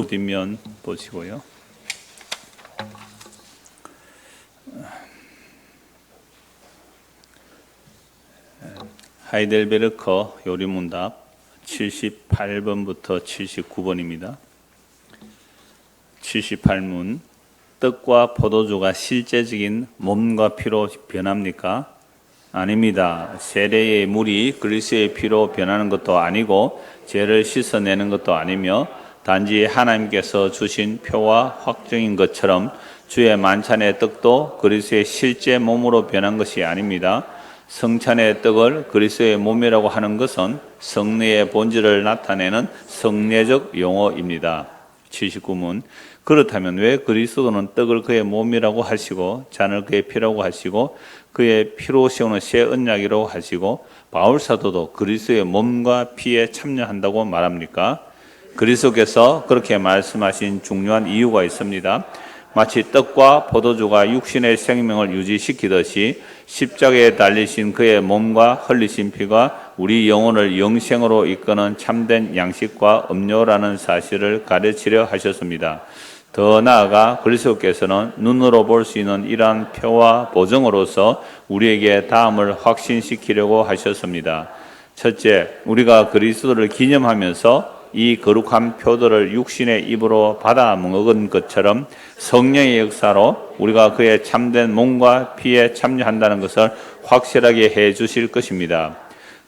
뒷면 보시고요. 하이델베르크 요리문답 78번부터 79번입니다. 78문. 떡과 포도주가 실제적인 몸과 피로 변합니까? 아닙니다. 세례의 물이 그리스도의 피로 변하는 것도 아니고 죄를 씻어내는 것도 아니며 단지 하나님께서 주신 표와 확정인 것처럼 주의 만찬의 떡도 그리스도의 실제 몸으로 변한 것이 아닙니다. 성찬의 떡을 그리스도의 몸이라고 하는 것은 성례의 본질을 나타내는 성례적 용어입니다. 79문. 그렇다면 왜 그리스도는 떡을 그의 몸이라고 하시고 잔을 그의 피라고 하시고 그의 피로 세우는 새 언약이라고 하시고 바울 사도도 그리스도의 몸과 피에 참여한다고 말합니까? 그리스도께서 그렇게 말씀하신 중요한 이유가 있습니다. 마치 떡과 포도주가 육신의 생명을 유지시키듯이 십자가에 달리신 그의 몸과 흘리신 피가 우리 영혼을 영생으로 이끄는 참된 양식과 음료라는 사실을 가르치려 하셨습니다. 더 나아가 그리스도께서는 눈으로 볼 수 있는 이러한 표와 보증으로서 우리에게 다음을 확신시키려고 하셨습니다. 첫째, 우리가 그리스도를 기념하면서 이 거룩한 표들을 육신의 입으로 받아 먹은 것처럼 성령의 역사로 우리가 그의 참된 몸과 피에 참여한다는 것을 확실하게 해 주실 것입니다.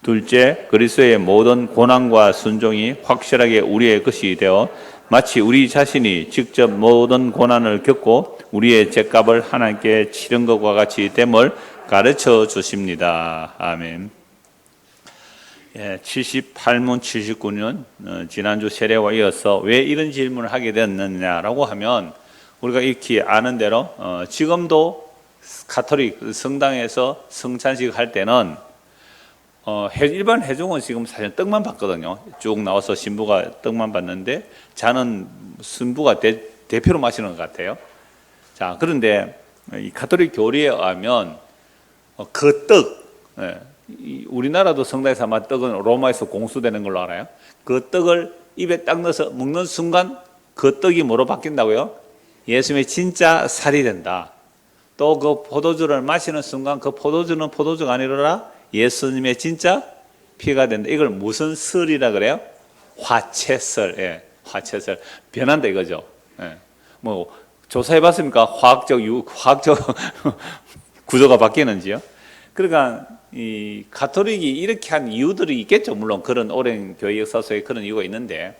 둘째, 그리스도의 모든 고난과 순종이 확실하게 우리의 것이 되어 마치 우리 자신이 직접 모든 고난을 겪고 우리의 죄값을 하나님께 치른 것과 같이 됨을 가르쳐 주십니다. 아멘. 78문 79년 지난주 세례와 이어서 왜 이런 질문을 하게 됐느냐라고 하면 우리가 익히 아는 대로 지금도 가톨릭 성당에서 성찬식 할 때는 일반 회중은 지금 사실 떡만 받거든요. 쭉 나와서 신부가 떡만 받는데 잔은 신부가 대표로 마시는 것 같아요. 자, 그런데 이 가톨릭 교리에 의하면 그 떡, 우리나라도 성당에서 아마 떡은 로마에서 공수되는 걸로 알아요. 그 떡을 입에 딱 넣어서 먹는 순간 그 떡이 뭐로 바뀐다고요? 예수님의 진짜 살이 된다. 또 그 포도주를 마시는 순간 그 포도주는 포도주가 아니라 예수님의 진짜 피가 된다. 이걸 무슨 설이라 그래요? 화채설. 화채설. 변한다 이거죠. 뭐 조사해 봤습니까? 화학적 구조가 바뀌는지요? 그러니까 이 가톨릭이 이렇게 한 이유들이 있겠죠. 물론 그런 오랜 교회 역사 속에 그런 이유가 있는데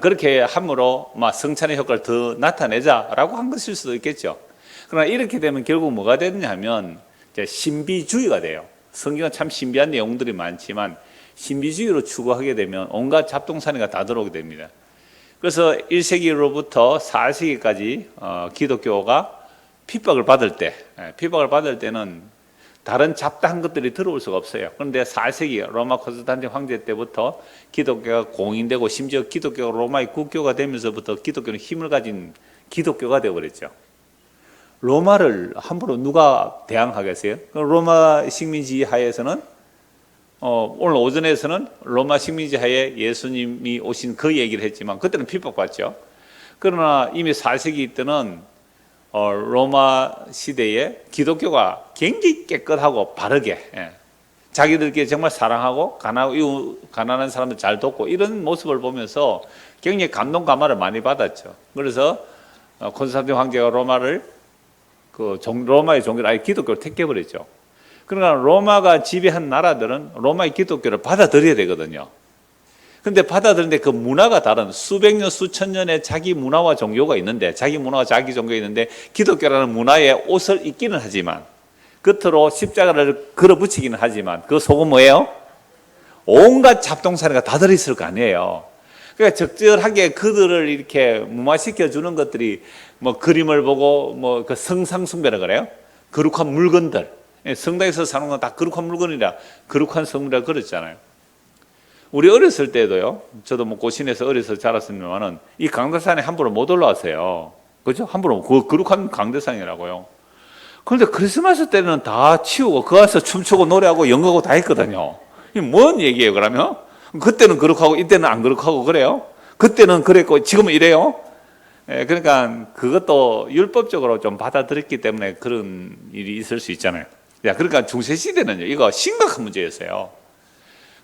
그렇게 함으로 성찬의 효과를 더 나타내자라고 한 것일 수도 있겠죠. 그러나 이렇게 되면 결국 뭐가 되느냐면 신비주의가 돼요. 성경은 참 신비한 내용들이 많지만 신비주의로 추구하게 되면 온갖 잡동사니가 다 들어오게 됩니다. 그래서 1세기로부터 4세기까지 기독교가 핍박을 받을 때는 다른 잡다한 것들이 들어올 수가 없어요. 그런데 4세기 로마 콘스탄틴 황제 때부터 기독교가 공인되고 심지어 기독교가 로마의 국교가 되면서부터 기독교는 힘을 가진 기독교가 되어버렸죠. 로마를 함부로 누가 대항하겠어요? 로마 식민지 하에서는 오늘 오전에서는 로마 식민지 하에 예수님이 오신 그 얘기를 했지만 그때는 핍박받죠. 그러나 이미 4세기 때는 로마 시대에 기독교가 굉장히 깨끗하고 바르게 자기들끼리 정말 사랑하고 가난한 사람들 잘 돕고 이런 모습을 보면서 굉장히 감동 감화를 많이 받았죠. 그래서 콘스탄틴 황제가 로마의 종교를 아예 기독교로 택해버렸죠. 그러나 로마가 지배한 나라들은 로마의 기독교를 받아들여야 되거든요. 근데 받아들이는데 그 문화가 다른 수백 년, 수천 년의 자기 문화와 종교가 있는데 자기 문화와 자기 종교가 있는데 기독교라는 문화에 옷을 입기는 하지만 겉으로 십자가를 걸어붙이기는 하지만 그 속은 뭐예요? 온갖 잡동사니가 다 들어있을 거 아니에요. 그러니까 적절하게 그들을 이렇게 무마시켜 주는 것들이 뭐 그림을 보고 뭐 그 성상숭배라 그래요. 거룩한 물건들. 성당에서 사는 건 다 거룩한 물건이라 거룩한 성물이라 그랬잖아요. 우리 어렸을 때도요. 저도 뭐 고신에서 어려서 자랐습니다만은 이 강대산에 함부로 못 올라왔어요. 그죠? 함부로 그 거룩한 강대산이라고요. 그런데 크리스마스 때는 다 치우고 그 안에서 춤추고 노래하고 연극하고 다 했거든요. 이게 뭔 얘기예요, 그러면? 그때는 거룩하고 이때는 안 거룩하고 그래요? 그때는 그랬고 지금은 이래요. 예, 그러니까 그것도 율법적으로 좀 받아들였기 때문에 그런 일이 있을 수 있잖아요. 야, 그러니까 중세시대는요, 이거 심각한 문제였어요.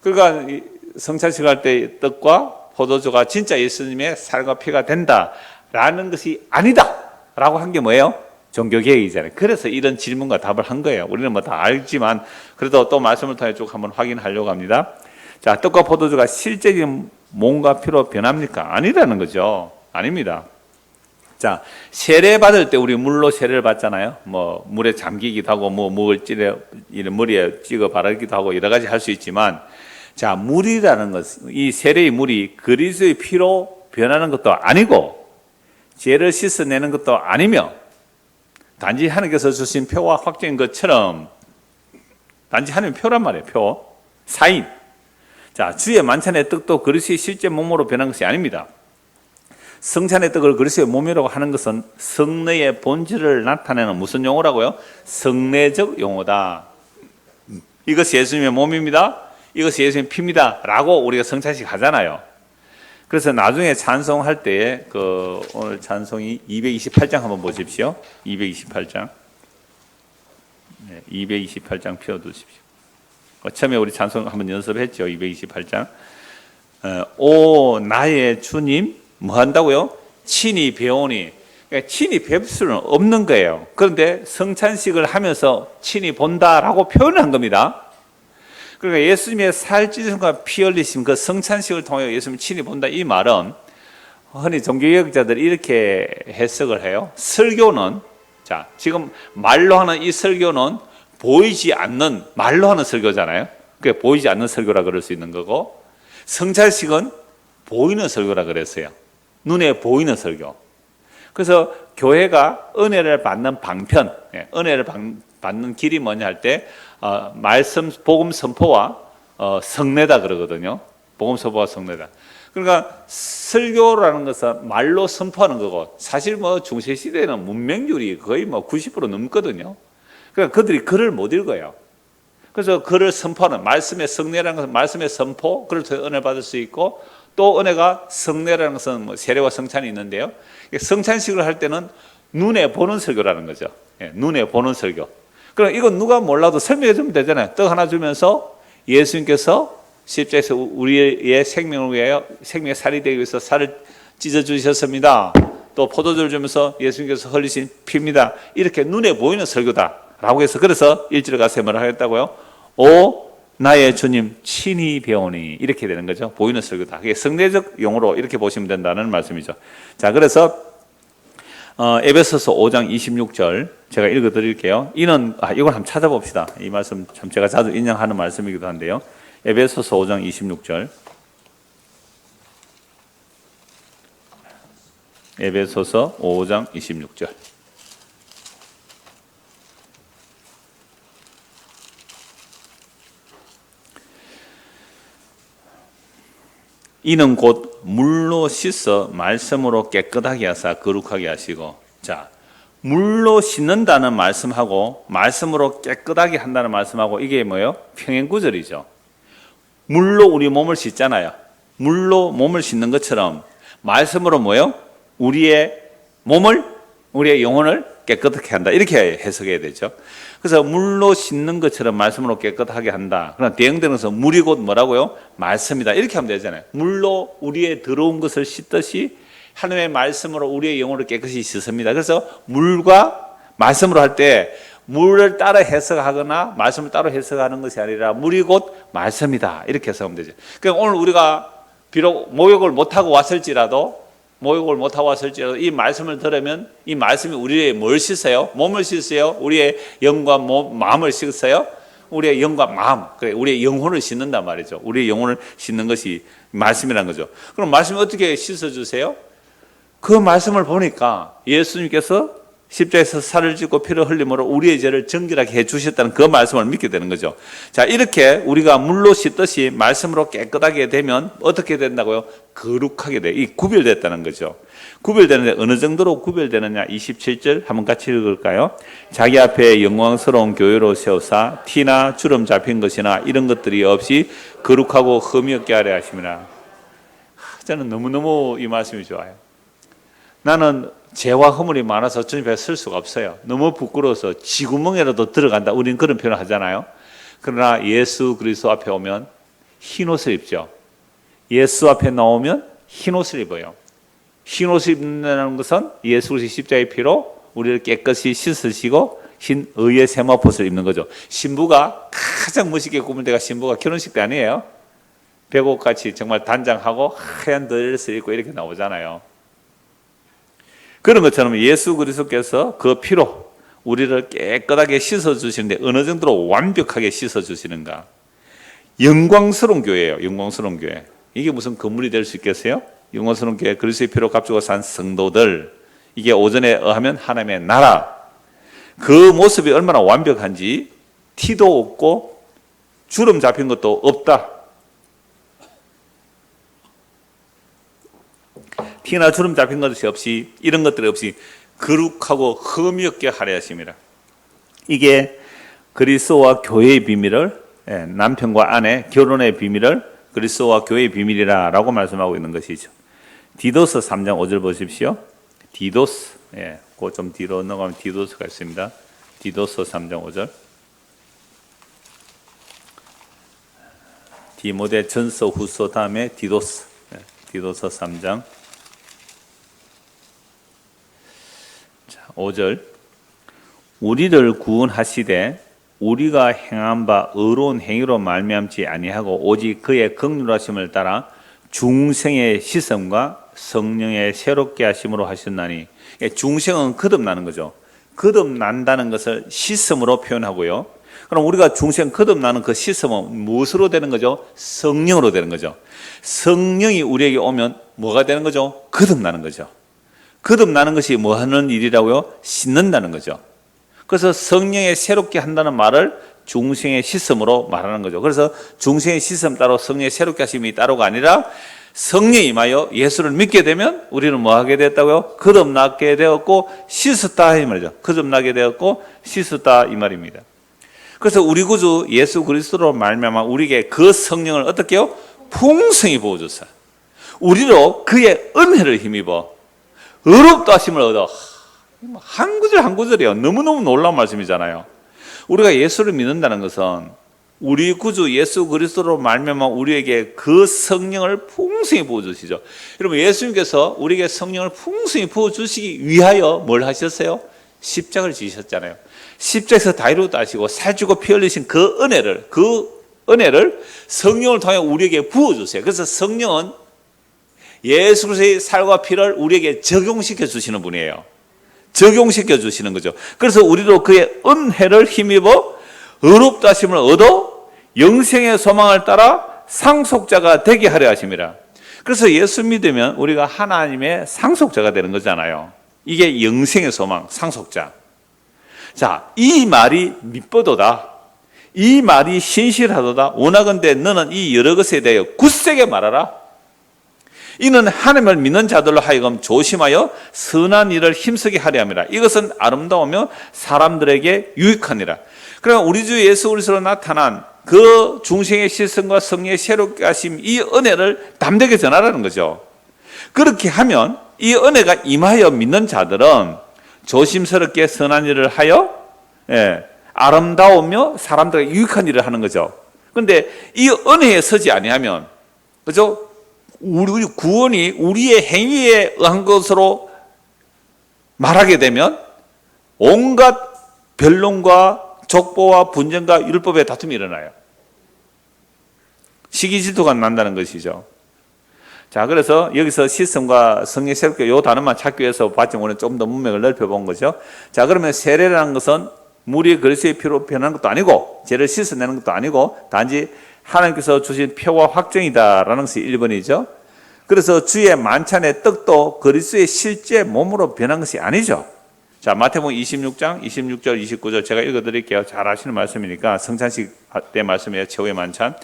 그러니까 성찬식 할 때 떡과 포도주가 진짜 예수님의 살과 피가 된다라는 것이 아니다라고 한 게 뭐예요? 종교개혁이잖아요. 그래서 이런 질문과 답을 한 거예요. 우리는 뭐 다 알지만 그래도 또 말씀을 통해 쭉 한번 확인하려고 합니다. 자, 떡과 포도주가 실제적인 몸과 피로 변합니까? 아니라는 거죠. 아닙니다. 자, 세례 받을 때 우리 물로 세례를 받잖아요. 뭐 물에 잠기기도 하고 뭐 목을 찌려 머리에 찍어 바르기도 하고 여러 가지 할 수 있지만, 자, 물이라는 것은 이 세례의 물이 그리스도의 피로 변하는 것도 아니고 죄를 씻어내는 것도 아니며 단지 하나님께서 주신 표와 확정인 것처럼 단지 하나님의 표란 말이에요. 표, 사인. 자, 주의 만찬의 떡도 그리스도의 실제 몸으로 변한 것이 아닙니다. 성찬의 떡을 그리스도의 몸이라고 하는 것은 성례의 본질을 나타내는 무슨 용어라고요? 성례적 용어다. 이것이 예수님의 몸입니다. 이것이 예수님의 피입니다. 라고 우리가 성찬식 하잖아요. 그래서 나중에 찬송할 때 오늘 찬송이 228장 한번 보십시오. 228장. 네, 228장 펴두십시오. 처음에 우리 찬송 한번 연습했죠. 228장. 오 나의 주님 뭐 한다고요? 친히 배우니. 그러니까 친히 배울 수는 없는 거예요. 그런데 성찬식을 하면서 친히 본다라고 표현한 겁니다. 그러니까 예수님의 살찢으심과 피 흘리심, 그 성찬식을 통해 예수님 친히 본다, 이 말은 흔히 종교개혁자들이 이렇게 해석을 해요. 설교는, 자, 지금 말로 하는 이 설교는 보이지 않는, 말로 하는 설교잖아요. 그게 보이지 않는 설교라 그럴 수 있는 거고, 성찬식은 보이는 설교라 그랬어요. 눈에 보이는 설교. 그래서 교회가 은혜를 받는 방편, 은혜를 받는 길이 뭐냐 할 때 말씀, 복음 선포와 성례다 그러거든요. 복음 선포와 성례다. 그러니까 설교라는 것은 말로 선포하는 거고, 사실 뭐 중세 시대에는 문맹률이 거의 뭐 90% 넘거든요. 그러니까 그들이 글을 못 읽어요. 그래서 글을 선포하는, 말씀의 성례라는 것은 말씀의 선포, 그걸 통해 은혜를 받을 수 있고, 또 은혜가 성례라는 것은 뭐 세례와 성찬이 있는데요. 성찬식을 할 때는 눈에 보는 설교라는 거죠. 눈에 보는 설교. 그럼 이건 누가 몰라도 설명해 주면 되잖아요. 떡 하나 주면서 예수님께서 십자가에서 우리의 생명을 위하여 생명의 살이 되기 위해서 살을 찢어 주셨습니다. 또 포도주를 주면서 예수님께서 흘리신 피입니다. 이렇게 눈에 보이는 설교다라고 해서, 그래서 1절에 가서 뭐라 하겠다고요? 오 나의 주님 친히 배우니, 이렇게 되는 거죠. 보이는 설교다. 그게 성례적 용어로 이렇게 보시면 된다는 말씀이죠. 자, 그래서 에베소서 5장 26절 제가 읽어 드릴게요. 이건 한번 찾아봅시다. 이 말씀 참 제가 자주 인용하는 말씀이기도 한데요. 에베소서 5장 26절. 에베소서 5장 26절. 이는 곧 물로 씻어 말씀으로 깨끗하게 하사 거룩하게 하시고. 자, 물로 씻는다는 말씀하고 말씀으로 깨끗하게 한다는 말씀하고 이게 뭐예요? 평행구절이죠. 물로 우리 몸을 씻잖아요. 물로 몸을 씻는 것처럼 말씀으로 뭐예요? 우리의 몸을, 우리의 영혼을 깨끗하게 한다, 이렇게 해석해야 되죠. 그래서 물로 씻는 것처럼 말씀으로 깨끗하게 한다. 그러나 대응되는 것은 물이 곧 뭐라고요? 말씀이다, 이렇게 하면 되잖아요. 물로 우리의 더러운 것을 씻듯이 하나님의 말씀으로 우리의 영혼을 깨끗이 씻습니다. 그래서 물과 말씀으로 할 때 물을 따라 해석하거나 말씀을 따로 해석하는 것이 아니라 물이 곧 말씀이다, 이렇게 해석하면 되죠. 그러니까 오늘 우리가 비록 목욕을 못하고 왔을지라도 이 말씀을 들으면 이 말씀이 우리의 뭘 씻어요? 몸을 씻어요? 우리의 영과 마음을 씻어요? 우리의 영과 마음, 그래, 우리의 영혼을 씻는단 말이죠. 우리의 영혼을 씻는 것이 말씀이라는 거죠. 그럼 말씀이 어떻게 씻어주세요? 그 말씀을 보니까 예수님께서 십자가에서 살을 찢고 피를 흘림으로 우리의 죄를 정결하게 해주셨다는 그 말씀을 믿게 되는 거죠. 자, 이렇게 우리가 물로 씻듯이 말씀으로 깨끗하게 되면 어떻게 된다고요? 거룩하게 돼. 이 구별됐다는 거죠. 구별되는데 어느 정도로 구별되느냐? 27절 한번 같이 읽을까요? 자기 앞에 영광스러운 교회로 세우사 티나 주름 잡힌 것이나 이런 것들이 없이 거룩하고 흠이 없게 하려 하심이라. 저는 너무너무 이 말씀이 좋아요. 나는 죄와 허물이 많아서 주님 앞에 설 수가 없어요. 너무 부끄러워서 쥐구멍에라도 들어간다. 우리는 그런 표현을 하잖아요. 그러나 예수 그리스도 앞에 오면 흰 옷을 입죠. 예수 앞에 나오면 흰 옷을 입어요. 흰 옷을 입는다는 것은 예수 그리스도의 십자가의 피로 우리를 깨끗이 씻으시고 흰 의의 세마포를 입는 거죠. 신부가 가장 멋있게 꾸밀 때가 신부가 결혼식 때 아니에요. 백옥같이 정말 단장하고 하얀 드레스를 입고 이렇게 나오잖아요. 그런 것처럼 예수 그리스도께서 그 피로 우리를 깨끗하게 씻어주시는데 어느 정도로 완벽하게 씻어주시는가. 영광스러운 교회예요. 영광스러운 교회. 이게 무슨 건물이 될 수 있겠어요? 영광스러운 교회, 그리스도의 피로 값주고 산 성도들, 이게 오전에 하면 하나님의 나라. 그 모습이 얼마나 완벽한지 티도 없고 주름 잡힌 것도 없다. 티나 주름 잡힌 것이 없이, 이런 것들이 없이 거룩하고 흠이 없게 하려 하십니다. 이게 그리스도와 교회의 비밀을, 남편과 아내 결혼의 비밀을 그리스도와 교회의 비밀이라고 말씀하고 있는 것이죠. 디도스 3장 5절 보십시오. 디도스, 그거 좀 뒤로 넘어가면 디도스가 있습니다. 디도스 3장 5절. 디모데 전서 후서 다음에 디도스, 디도서 3장 5절. 우리를 구원하시되 우리가 행한 바 의로운 행위로 말미암지 아니하고 오직 그의 긍휼하심을 따라 중생의 시험과 성령의 새롭게 하심으로 하셨나니. 중생은 거듭나는 거죠. 거듭난다는 것을 시험으로 표현하고요. 그럼 우리가 중생 거듭나는 그 시험은 무엇으로 되는 거죠? 성령으로 되는 거죠. 성령이 우리에게 오면 뭐가 되는 거죠? 거듭나는 거죠. 거듭나는 것이 뭐 하는 일이라고요? 씻는다는 거죠. 그래서 성령의 새롭게 한다는 말을 중생의 시험으로 말하는 거죠. 그래서 중생의 시험 따로 성령의 새롭게 하심이 따로가 아니라 성령이 임하여 예수를 믿게 되면 우리는 뭐 하게 됐다고요? 거듭나게 되었고 씻었다 이 말이죠. 거듭나게 되었고 씻었다 이 말입니다. 그래서 우리 구주 예수 그리스도로 말미암아 우리에게 그 성령을 어떻게 해요? 풍성히 부어줬어요. 우리로 그의 은혜를 힘입어 의롭다 하심을 얻어. 한 구절 한 구절이에요. 너무너무 놀라운 말씀이잖아요. 우리가 예수를 믿는다는 것은 우리 구주 예수 그리스도로 말미암아 우리에게 그 성령을 풍성히 부어주시죠. 여러분, 예수님께서 우리에게 성령을 풍성히 부어주시기 위하여 뭘 하셨어요? 십자가를 지셨잖아요. 십자가에서 다 이루었다 하시고 살주고 피 흘리신 그 은혜를 성령을 통해 우리에게 부어주세요. 그래서 성령은 예수 그리스도의 살과 피를 우리에게 적용시켜 주시는 분이에요. 적용시켜 주시는 거죠. 그래서 우리도 그의 은혜를 힘입어 의롭다 하심을 얻어 영생의 소망을 따라 상속자가 되게 하려 하십니다. 그래서 예수 믿으면 우리가 하나님의 상속자가 되는 거잖아요. 이게 영생의 소망, 상속자. 자, 이 말이 미쁘도다. 이 말이 신실하도다. 원하건대 너는 이 여러 것에 대하여 굳세게 말하라. 이는 하나님을 믿는 자들로 하여금 조심하여 선한 일을 힘쓰게 하려 함이라. 이것은 아름다우며 사람들에게 유익하니라. 그러나 우리 주 예수 그리스도로 나타난 그 중생의 실성과 성령의 새롭게 하심, 이 은혜를 담대하게 전하라는 거죠. 그렇게 하면 이 은혜가 임하여 믿는 자들은 조심스럽게 선한 일을 하여 아름다우며 사람들에게 유익한 일을 하는 거죠. 그런데 이 은혜에 서지 아니하면, 그죠? 우리 구원이 우리의 행위에 의한 것으로 말하게 되면 온갖 변론과 족보와 분쟁과 율법의 다툼이 일어나요. 시기질투가 난다는 것이죠. 자, 그래서 여기서 시스템과 성령 새롭게 이 단어만 찾기 위해서 오늘 좀 더 문맥을 넓혀본 거죠. 자, 그러면 세례라는 것은 물이 그리스도의 피로 변하는 것도 아니고 죄를 씻어내는 것도 아니고 단지 하나님께서 주신 표와 확정이다라는 것이 1번이죠. 그래서 주의 만찬의 떡도 그리스도의 실제 몸으로 변한 것이 아니죠. 자, 마태복음 26장 26절 29절 제가 읽어드릴게요. 잘 아시는 말씀이니까 성찬식 때 말씀이에요. 최후의 만찬.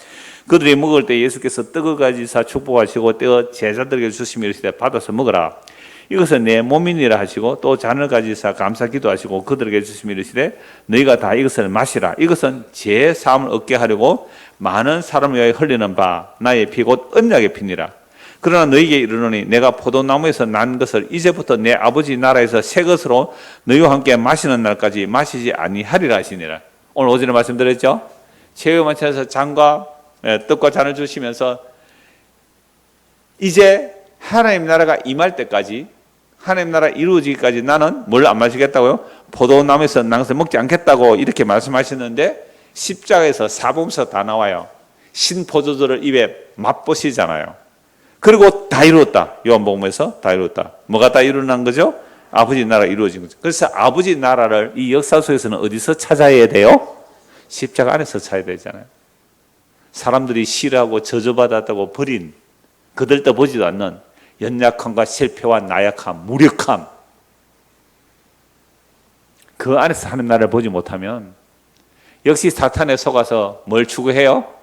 그들이 먹을 때 예수께서 떡을 가지사 축복하시고 떼어 제자들에게 주시며 이르시되 받아서 먹으라. 이것은 내 몸이니라 하시고 또 잔을 가지사 감사 기도하시고 그들에게 주시며 이르시되 너희가 다 이것을 마시라. 이것은 제 사함을 얻게 하려고 많은 사람을 위하여 흘리는 바 나의 피 곧 언약의 피니라. 그러나 너희에게 이르노니 내가 포도나무에서 난 것을 이제부터 내 아버지 나라에서 새 것으로 너희와 함께 마시는 날까지 마시지 아니하리라 하시니라. 오늘 오전에 말씀드렸죠. 체험하셔서 잔과 떡과 잔을 주시면서 이제 하나님 나라가 임할 때까지, 하나님 나라 이루어지기까지 나는 뭘 안 마시겠다고요? 포도나무에서 난 것을 먹지 않겠다고 이렇게 말씀하셨는데 십자가에서 사복음서 다 나와요. 신포도주를 입에 맛보시잖아요. 그리고 다 이루었다. 요한복음에서 다 이루었다. 뭐가 다 일어난 거죠? 아버지 나라가 이루어진 거죠. 그래서 아버지 나라를 이 역사 속에서는 어디서 찾아야 돼요? 십자가 안에서 찾아야 되잖아요. 사람들이 싫어하고 저주받았다고 버린, 그들도 보지도 않는 연약함과 실패와 나약함, 무력함, 그 안에서 하는 나라를 보지 못하면 역시 사탄에 속아서 뭘 추구해요?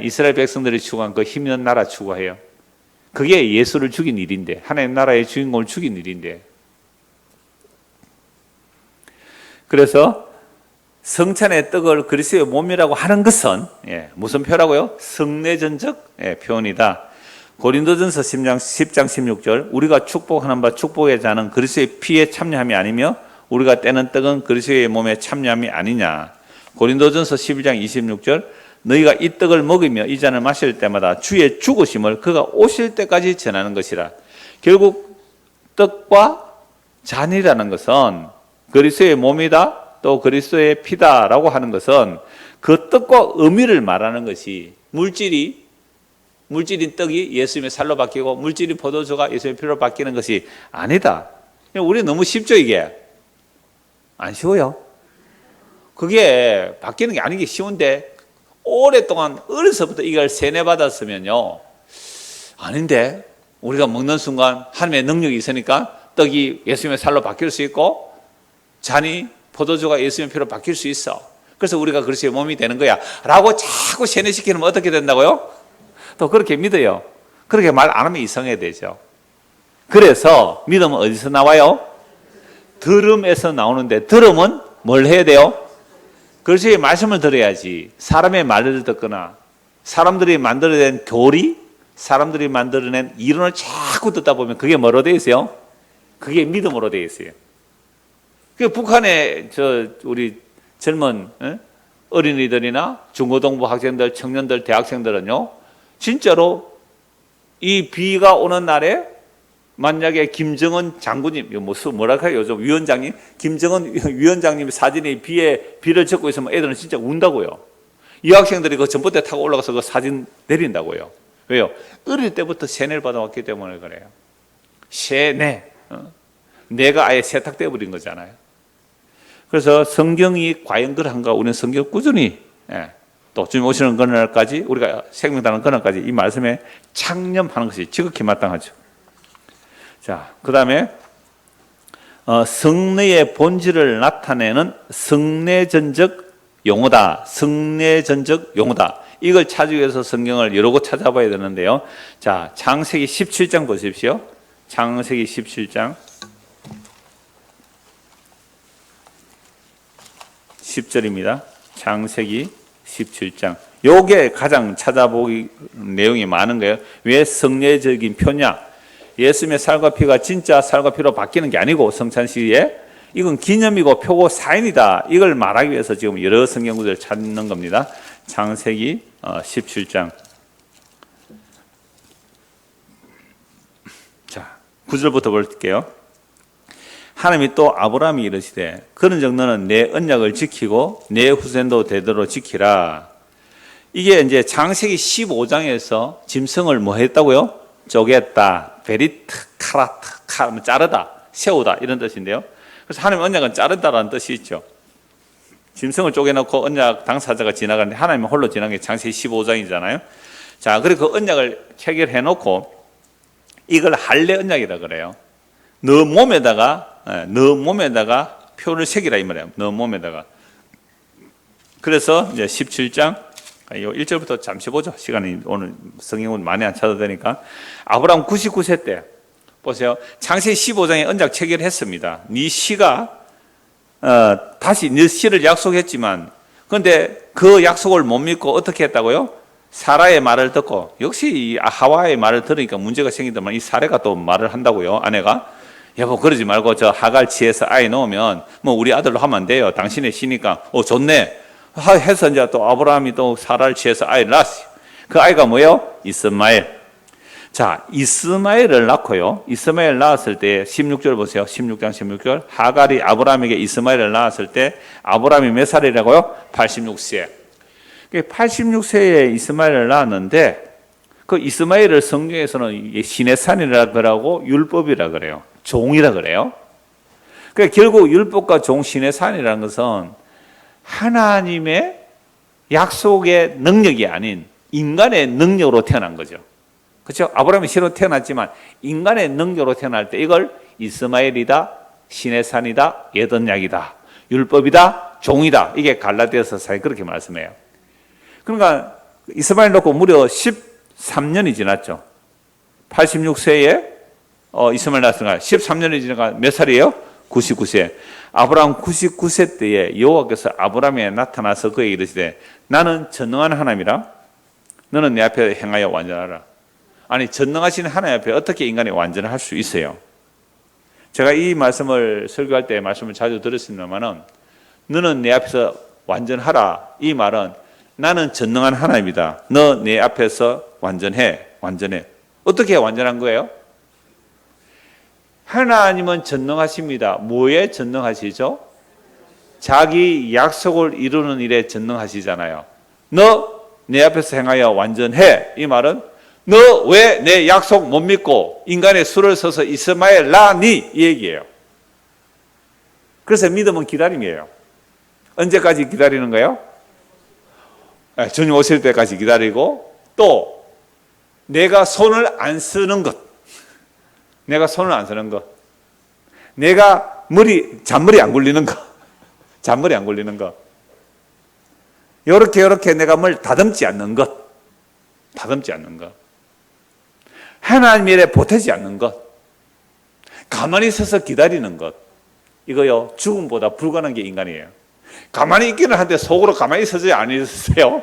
이스라엘 백성들이 추구한 그 힘있는 나라 추구해요. 그게 예수를 죽인 일인데, 하나님 나라의 주인공을 죽인 일인데. 그래서 성찬의 떡을 그리스도의 몸이라고 하는 것은 무슨 표라고요? 성례전적 표현이다. 고린도전서 10장 16절 우리가 축복하는 바 축복의 자는 그리스도의 피에 참여함이 아니며 우리가 떼는 떡은 그리스도의 몸에 참여함이 아니냐. 고린도전서 11장 26절 너희가 이 떡을 먹으며 이 잔을 마실 때마다 주의 죽으심을 그가 오실 때까지 전하는 것이라. 결국 떡과 잔이라는 것은 그리스도의 몸이다, 또 그리스도의 피다라고 하는 것은 그 뜻과 의미를 말하는 것이 물질인 떡이 예수님의 살로 바뀌고 물질인 포도주가 예수님의 피로 바뀌는 것이 아니다. 우리 너무 쉽죠, 이게? 안 쉬워요. 그게 바뀌는 게 아닌 게 쉬운데 오랫동안 어려서부터 이걸 세뇌받았으면요, 아닌데 우리가 먹는 순간 하나님의 능력이 있으니까 떡이 예수님의 살로 바뀔 수 있고 잔이 포도주가 예수님의 피로 바뀔 수 있어. 그래서 우리가 그리스도의 몸이 되는 거야 라고 자꾸 세뇌시키면 어떻게 된다고요? 또 그렇게 믿어요. 그렇게 말 안 하면 이상해야 되죠. 그래서 믿음은 어디서 나와요? 들음에서 나오는데, 들음은 뭘 해야 돼요? 그리스도의 말씀을 들어야지. 사람의 말을 듣거나 사람들이 만들어낸 교리, 사람들이 만들어낸 이론을 자꾸 듣다 보면 그게 뭐로 되어 있어요? 그게 믿음으로 되어 있어요. 그 북한의 우리 젊은 어린이들이나 중고등부 학생들, 청년들, 대학생들은요, 진짜로 이 비가 오는 날에 만약에 김정은 장군님, 뭐랄까요, 요즘 위원장님, 김정은 위원장님 사진이 비를 젓고 있으면 애들은 진짜 운다고요. 이 학생들이 그 전봇대 타고 올라가서 그 사진 내린다고요. 왜요? 어릴 때부터 세뇌를 받아왔기 때문에 그래요. 세뇌. 내가 아예 세탁되어 버린 거잖아요. 그래서 성경이 과연 그런가? 우리는 성경 꾸준히, 또 주님 오시는 그날까지, 우리가 생명다는 그날까지 이 말씀에 창념하는 것이 지극히 마땅하죠. 자, 그 다음에 성례의 본질을 나타내는 성례전적 용어다. 성례전적 용어다. 이걸 찾기 위해서 성경을 여러 곳 찾아봐야 되는데요. 자, 창세기 17장 보십시오. 창세기 17장 10절입니다. 창세기 17장. 요게 가장 찾아보기 내용이 많은 거예요. 왜 성례적인 표냐? 예수님의 살과 피가 진짜 살과 피로 바뀌는 게 아니고 성찬 시에 이건 기념이고 표고 사인이다. 이걸 말하기 위해서 지금 여러 성경 구절을 찾는 겁니다. 창세기 17장. 자, 9절부터 볼게요. 하나님이 또 아브라함이 이르시되 그런즉 너는 내 언약을 지키고 내 후손도 대대로 지키라. 이게 이제 창세기 15장에서 짐승을 뭐 했다고요? 쪼갰다. 베리트, 카라트, 자르다, 세우다 이런 뜻인데요. 그래서 하나님의 언약은 자르다라는 뜻이 있죠. 짐승을 쪼개놓고 언약 당사자가 지나가는데 하나님은 홀로 지나간 게 창세기 15장이잖아요. 자, 그리고 그 언약을 체결해놓고 이걸 할례 언약이라 그래요. 너 몸에다가 표를 새기라 이 말이에요. 너 몸에다가. 그래서 이제 17장 1절부터 잠시 보죠. 시간이 오늘 성경은 많이 안 찾아도 되니까. 아브라함 99세 때 보세요. 창세기 15장에 언약 체결했습니다. 네 씨가 다시 네 씨를 약속했지만, 그런데 그 약속을 못 믿고 어떻게 했다고요? 사라의 말을 듣고, 역시 이 하와의 말을 들으니까 문제가 생기더만 이 사라가 또 말을 한다고요. 아내가, 여보 그러지 말고 저 하갈 치에서 아이 놓으면 뭐 우리 아들로 하면 안 돼요. 당신의 시니까. 좋네 해서 이제 또 아브라함이 또 사라를 치에서 아이를 낳았어요. 그 아이가 뭐예요? 이스마엘. 자, 이스마엘을 낳고요. 이스마엘 낳았을 때 16절 보세요. 16장 16절. 하갈이 아브라함에게 이스마엘을 낳았을 때 아브라함이 몇 살이라고요? 86세. 86세에 이스마엘을 낳았는데 그 이스마엘을 성경에서는 신의 산이라 그러고 율법이라 그래요. 종이라 그래요. 그러니까 결국 율법과 종 신의 산이라는 것은 하나님의 약속의 능력이 아닌 인간의 능력으로 태어난 거죠. 그렇죠? 아브라함이 새로 태어났지만 인간의 능력으로 태어날 때 이걸 이스마엘이다, 신의 산이다, 예언약이다, 율법이다, 종이다. 이게 갈라디아서사에 그렇게 말씀해요. 그러니까 이스마엘 놓고 무려 13년이 지났죠. 86세에 이스마엘 낳았으니까 13년이 지나가 몇 살이에요? 99세. 아브라함 99세 때에 여호와께서 아브라함에 나타나서 그에게 이르시되 나는 전능한 하나님이라 너는 내 앞에 행하여 완전하라. 아니 전능하신 하나님 앞에 어떻게 인간이 완전을 할 수 있어요? 제가 이 말씀을 설교할 때 말씀을 자주 들었습니다만은 너는 내 앞에서 완전하라. 이 말은 나는 전능한 하나님이다. 너 내 앞에서 완전해. 어떻게 완전한 거예요? 하나님은 전능하십니다. 뭐에 전능하시죠? 자기 약속을 이루는 일에 전능하시잖아요. 너 내 앞에서 행하여 완전해. 이 말은 너 왜 내 약속 못 믿고 인간의 수를 써서 이스마엘 낳니? 이 얘기예요. 그래서 믿음은 기다림이에요. 언제까지 기다리는 거예요? 주님 오실 때까지 기다리고 또 내가 손을 안 쓰는 것. 내가 손을 안 쓰는 것. 내가 잔머리 안 굴리는 것. 잔머리 안 굴리는 것. 요렇게 내가 뭘 다듬지 않는 것. 다듬지 않는 것. 하나님 일에 보태지 않는 것. 가만히 서서 기다리는 것. 이거요, 죽음보다 불가능한 게 인간이에요. 가만히 있기는 한데 속으로 가만히 서지 않으세요?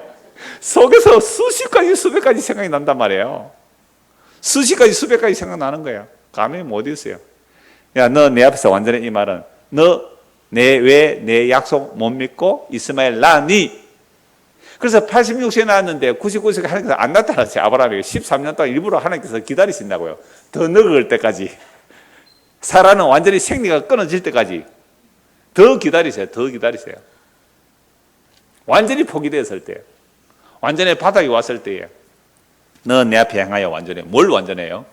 속에서 수십 가지, 수백 가지 생각이 난단 말이에요. 수십 가지, 수백 가지 생각나는 거예요. 가만히 못 있어요. 야, 너 내 앞에서 완전해. 이 말은 너 왜 내 약속 못 믿고 이스마엘 낳니? 그래서 86세에 낳았는데 99세가 하나님께서 안 나타났어요. 아브라함에게 13년 동안 일부러 하나님께서 기다리신다고요. 더 늙을 때까지. 사라는 완전히 생리가 끊어질 때까지 더 기다리세요. 더 기다리세요. 완전히 포기되었을 때, 완전히 바닥에 왔을 때에 너 내 앞에 행하여 완전해. 뭘 완전해요?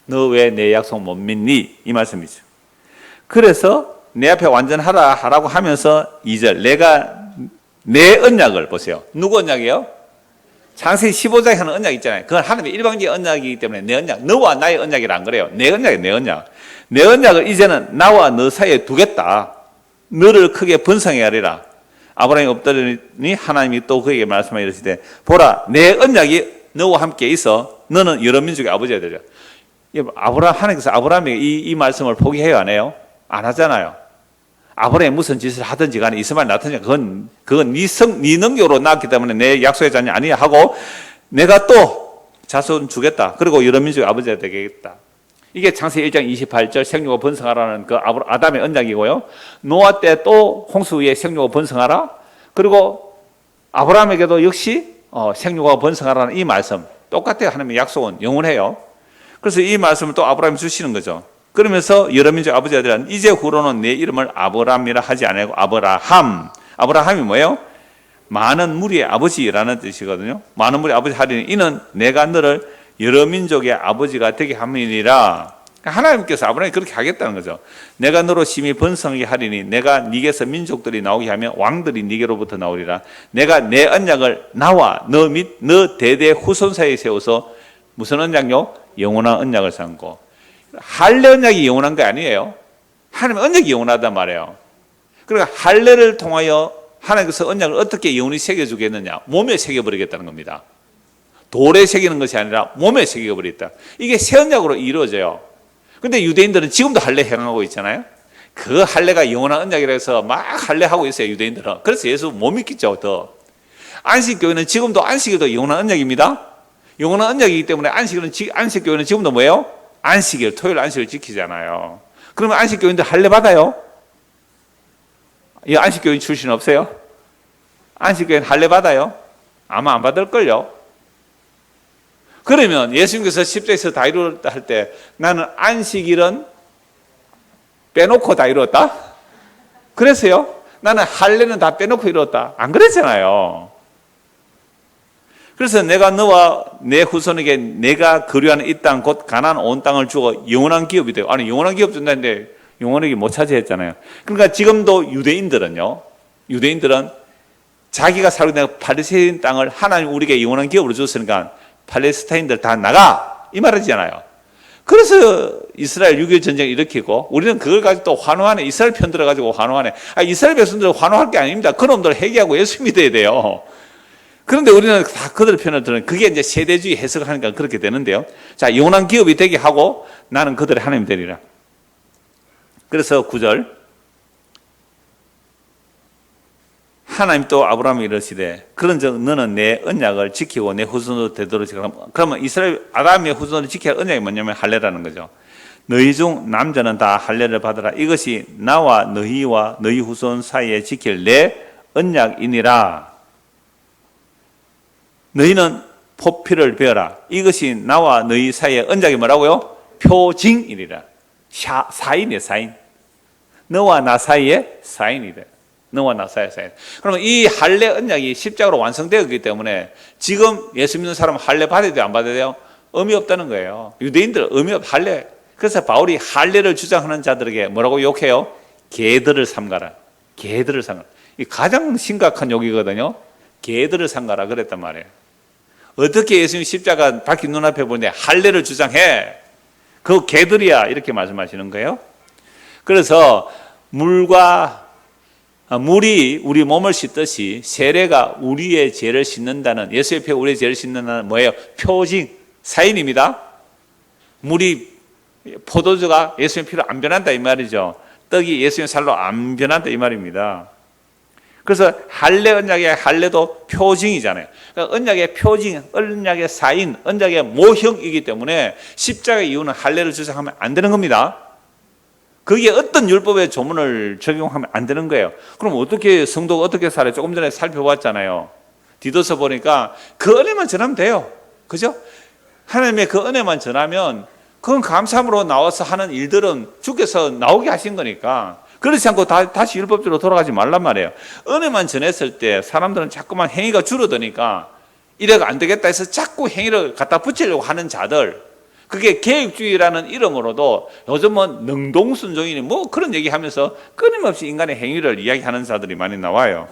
너 왜 내 약속 못 믿니? 이 말씀이죠. 그래서 내 앞에 완전하라 하라고 하면서 2절 내가 내 언약을 보세요. 누구 언약이에요? 창세기 15장에 하는 언약 있잖아요. 그건 하나님의 일방적인 언약이기 때문에 내 언약, 너와 나의 언약이라 안 그래요. 내 언약이에요. 내 언약. 내 언약을 이제는 나와 너 사이에 두겠다. 너를 크게 번성해 하리라. 아브라함이 엎드리니 하나님이 또 그에게 말씀하여 이르시되 보라 내 언약이 너와 함께 있어 너는 여러 민족의 아버지가 되리라. 하나님께서 아브라함에게 이 말씀을 포기해요 안 해요? 안 하잖아요. 아브라함이 무슨 짓을 하든지 간에 이스마엘 낳든지 그건 네 능력으로 낳았기 때문에 내 약속의 자녀 아니야 하고 내가 또 자손 주겠다. 그리고 여러 민족의 아버지가 되겠다. 이게 창세기 1장 28절 생육과 번성하라는 그 아담의 언약이고요. 노아 때 또 홍수 위에 생육과 번성하라. 그리고 아브라함에게도 역시 생육과 번성하라는 이 말씀 똑같아요. 하나님의 약속은 영원해요. 그래서 이 말씀을 또 아브라함이 주시는 거죠. 그러면서 여러 민족 아버지가 되라. 이제 후로는 내 이름을 아브람이라 하지 아니고 아브라함. 아브라함이 뭐예요? 많은 무리의 아버지라는 뜻이거든요. 많은 무리의 아버지 하리니 이는 내가 너를 여러 민족의 아버지가 되게 함이니라. 하나님께서 아브라함이 그렇게 하겠다는 거죠. 내가 너로 심히 번성하게 하리니 내가 네게서 민족들이 나오게 하면 왕들이 네게로부터 나오리라. 내가 내 언약을 나와 너 및 너 대대 후손 사이에 세워서 무슨 언약요? 영원한 언약을 삼고. 할례 언약이 영원한 게 아니에요. 하나님의 언약이 영원하단 말이에요. 그러니까 할례를 통하여 하나님께서 언약을 어떻게 영원히 새겨주겠느냐? 몸에 새겨버리겠다는 겁니다. 돌에 새기는 것이 아니라 몸에 새겨버리겠다. 이게 새 언약으로 이루어져요. 근데 유대인들은 지금도 할례 행하고 있잖아요. 그 할례가 영원한 언약이라 해서 막 할례하고 있어요. 유대인들은. 그래서 예수 못 믿겠죠. 더. 안식교회는 지금도 안식일도 영원한 언약입니다. 영원한 언약이기 때문에 안식교회는 지금도 뭐예요? 안식일, 토요일 안식을 지키잖아요. 그러면 안식교회인들 할례 받아요? 이 안식교회 출신 없어요? 안식교회는 할례 받아요? 아마 안 받을걸요? 그러면 예수님께서 십자가에서 다 이루었다 할 때 나는 안식일은 빼놓고 다 이루었다? 그랬어요? 나는 할례는 다 빼놓고 이루었다? 안 그랬잖아요. 그래서 내가 너와 내 후손에게 내가 거류하는 이 땅 곧 가나안 온 땅을 주고 영원한 기업이 되고, 아니 영원한 기업 준다는데 영원하게 못 차지했잖아요. 그러니까 지금도 유대인들은 자기가 살고 있는 팔레스타인 땅을 하나님 우리에게 영원한 기업으로 줬으니까 팔레스타인들 다 나가 이 말이잖아요. 그래서 이스라엘 6.25 전쟁을 일으키고 우리는 그걸 가지고 또 환호하네. 이스라엘 편 들어가지고 환호하네. 이스라엘 백성들은 환호할 게 아닙니다. 그놈들 회개하고 예수 믿어야 돼요. 그런데 우리는 다 그들 편을 들으면 그게 이제 세대주의 해석을 하니까 그렇게 되는데요. 자, 영원한 기업이 되게 하고 나는 그들의 하나님 되리라. 그래서 9절 하나님 또 아브라함이 이르시되 그런즉 너는 내 언약을 지키고 내 후손으로 되도록 지키라. 그러면 이스라엘 아담의 후손을 지켜야 할 언약이 뭐냐면 할례라는 거죠. 너희 중 남자는 다 할례를 받으라. 이것이 나와 너희와 너희 후손 사이에 지킬 내 언약이니라. 너희는 포피를 베어라. 이것이 나와 너희 사이의 언약이 뭐라고요? 표징이니라. 사인이에요, 사인. 너와 나 사이에 사인이래. 너와 나 사이에 사인. 그러면 이 할례 언약이 십자가로 완성되었기 때문에 지금 예수 믿는 사람은 할례 받아야 돼요, 안 받아야 돼요? 의미 없다는 거예요. 유대인들 의미 없, 할례. 그래서 바울이 할례를 주장하는 자들에게 뭐라고 욕해요? 개들을 삼가라. 개들을 삼가라. 이 가장 심각한 욕이거든요. 개들을 삼가라 그랬단 말이에요. 어떻게 예수님 십자가 밝힌 눈앞에 보는데 할례를 주장해? 그 개들이야 이렇게 말씀하시는 거예요. 그래서 물이 우리 몸을 씻듯이 세례가 우리의 죄를 씻는다는, 예수의 피가 우리의 죄를 씻는다는 뭐예요? 표징, 사인입니다. 포도주가 예수의 피로 안 변한다 이 말이죠. 떡이 예수의 살로 안 변한다 이 말입니다. 그래서 할례 언약의 할례도 표징이잖아요. 그러니까 언약의 표징, 언약의 사인, 언약의 모형이기 때문에 십자가의 이유는 할례를 주장하면 안 되는 겁니다. 거기에 어떤 율법의 조문을 적용하면 안 되는 거예요. 그럼 어떻게 성도가 어떻게 살아요? 조금 전에 살펴봤잖아요. 디도서 보니까 그 은혜만 전하면 돼요. 그죠? 하나님의 그 은혜만 전하면 그건 감사함으로 나와서 하는 일들은 주께서 나오게 하신 거니까 그렇지 않고 다시 율법대로 돌아가지 말란 말이에요. 은혜만 전했을 때 사람들은 자꾸만 행위가 줄어드니까 이래가 안 되겠다 해서 자꾸 행위를 갖다 붙이려고 하는 자들, 그게 계획주의라는 이름으로도 요즘은 능동순종이니 뭐 그런 얘기하면서 끊임없이 인간의 행위를 이야기하는 자들이 많이 나와요.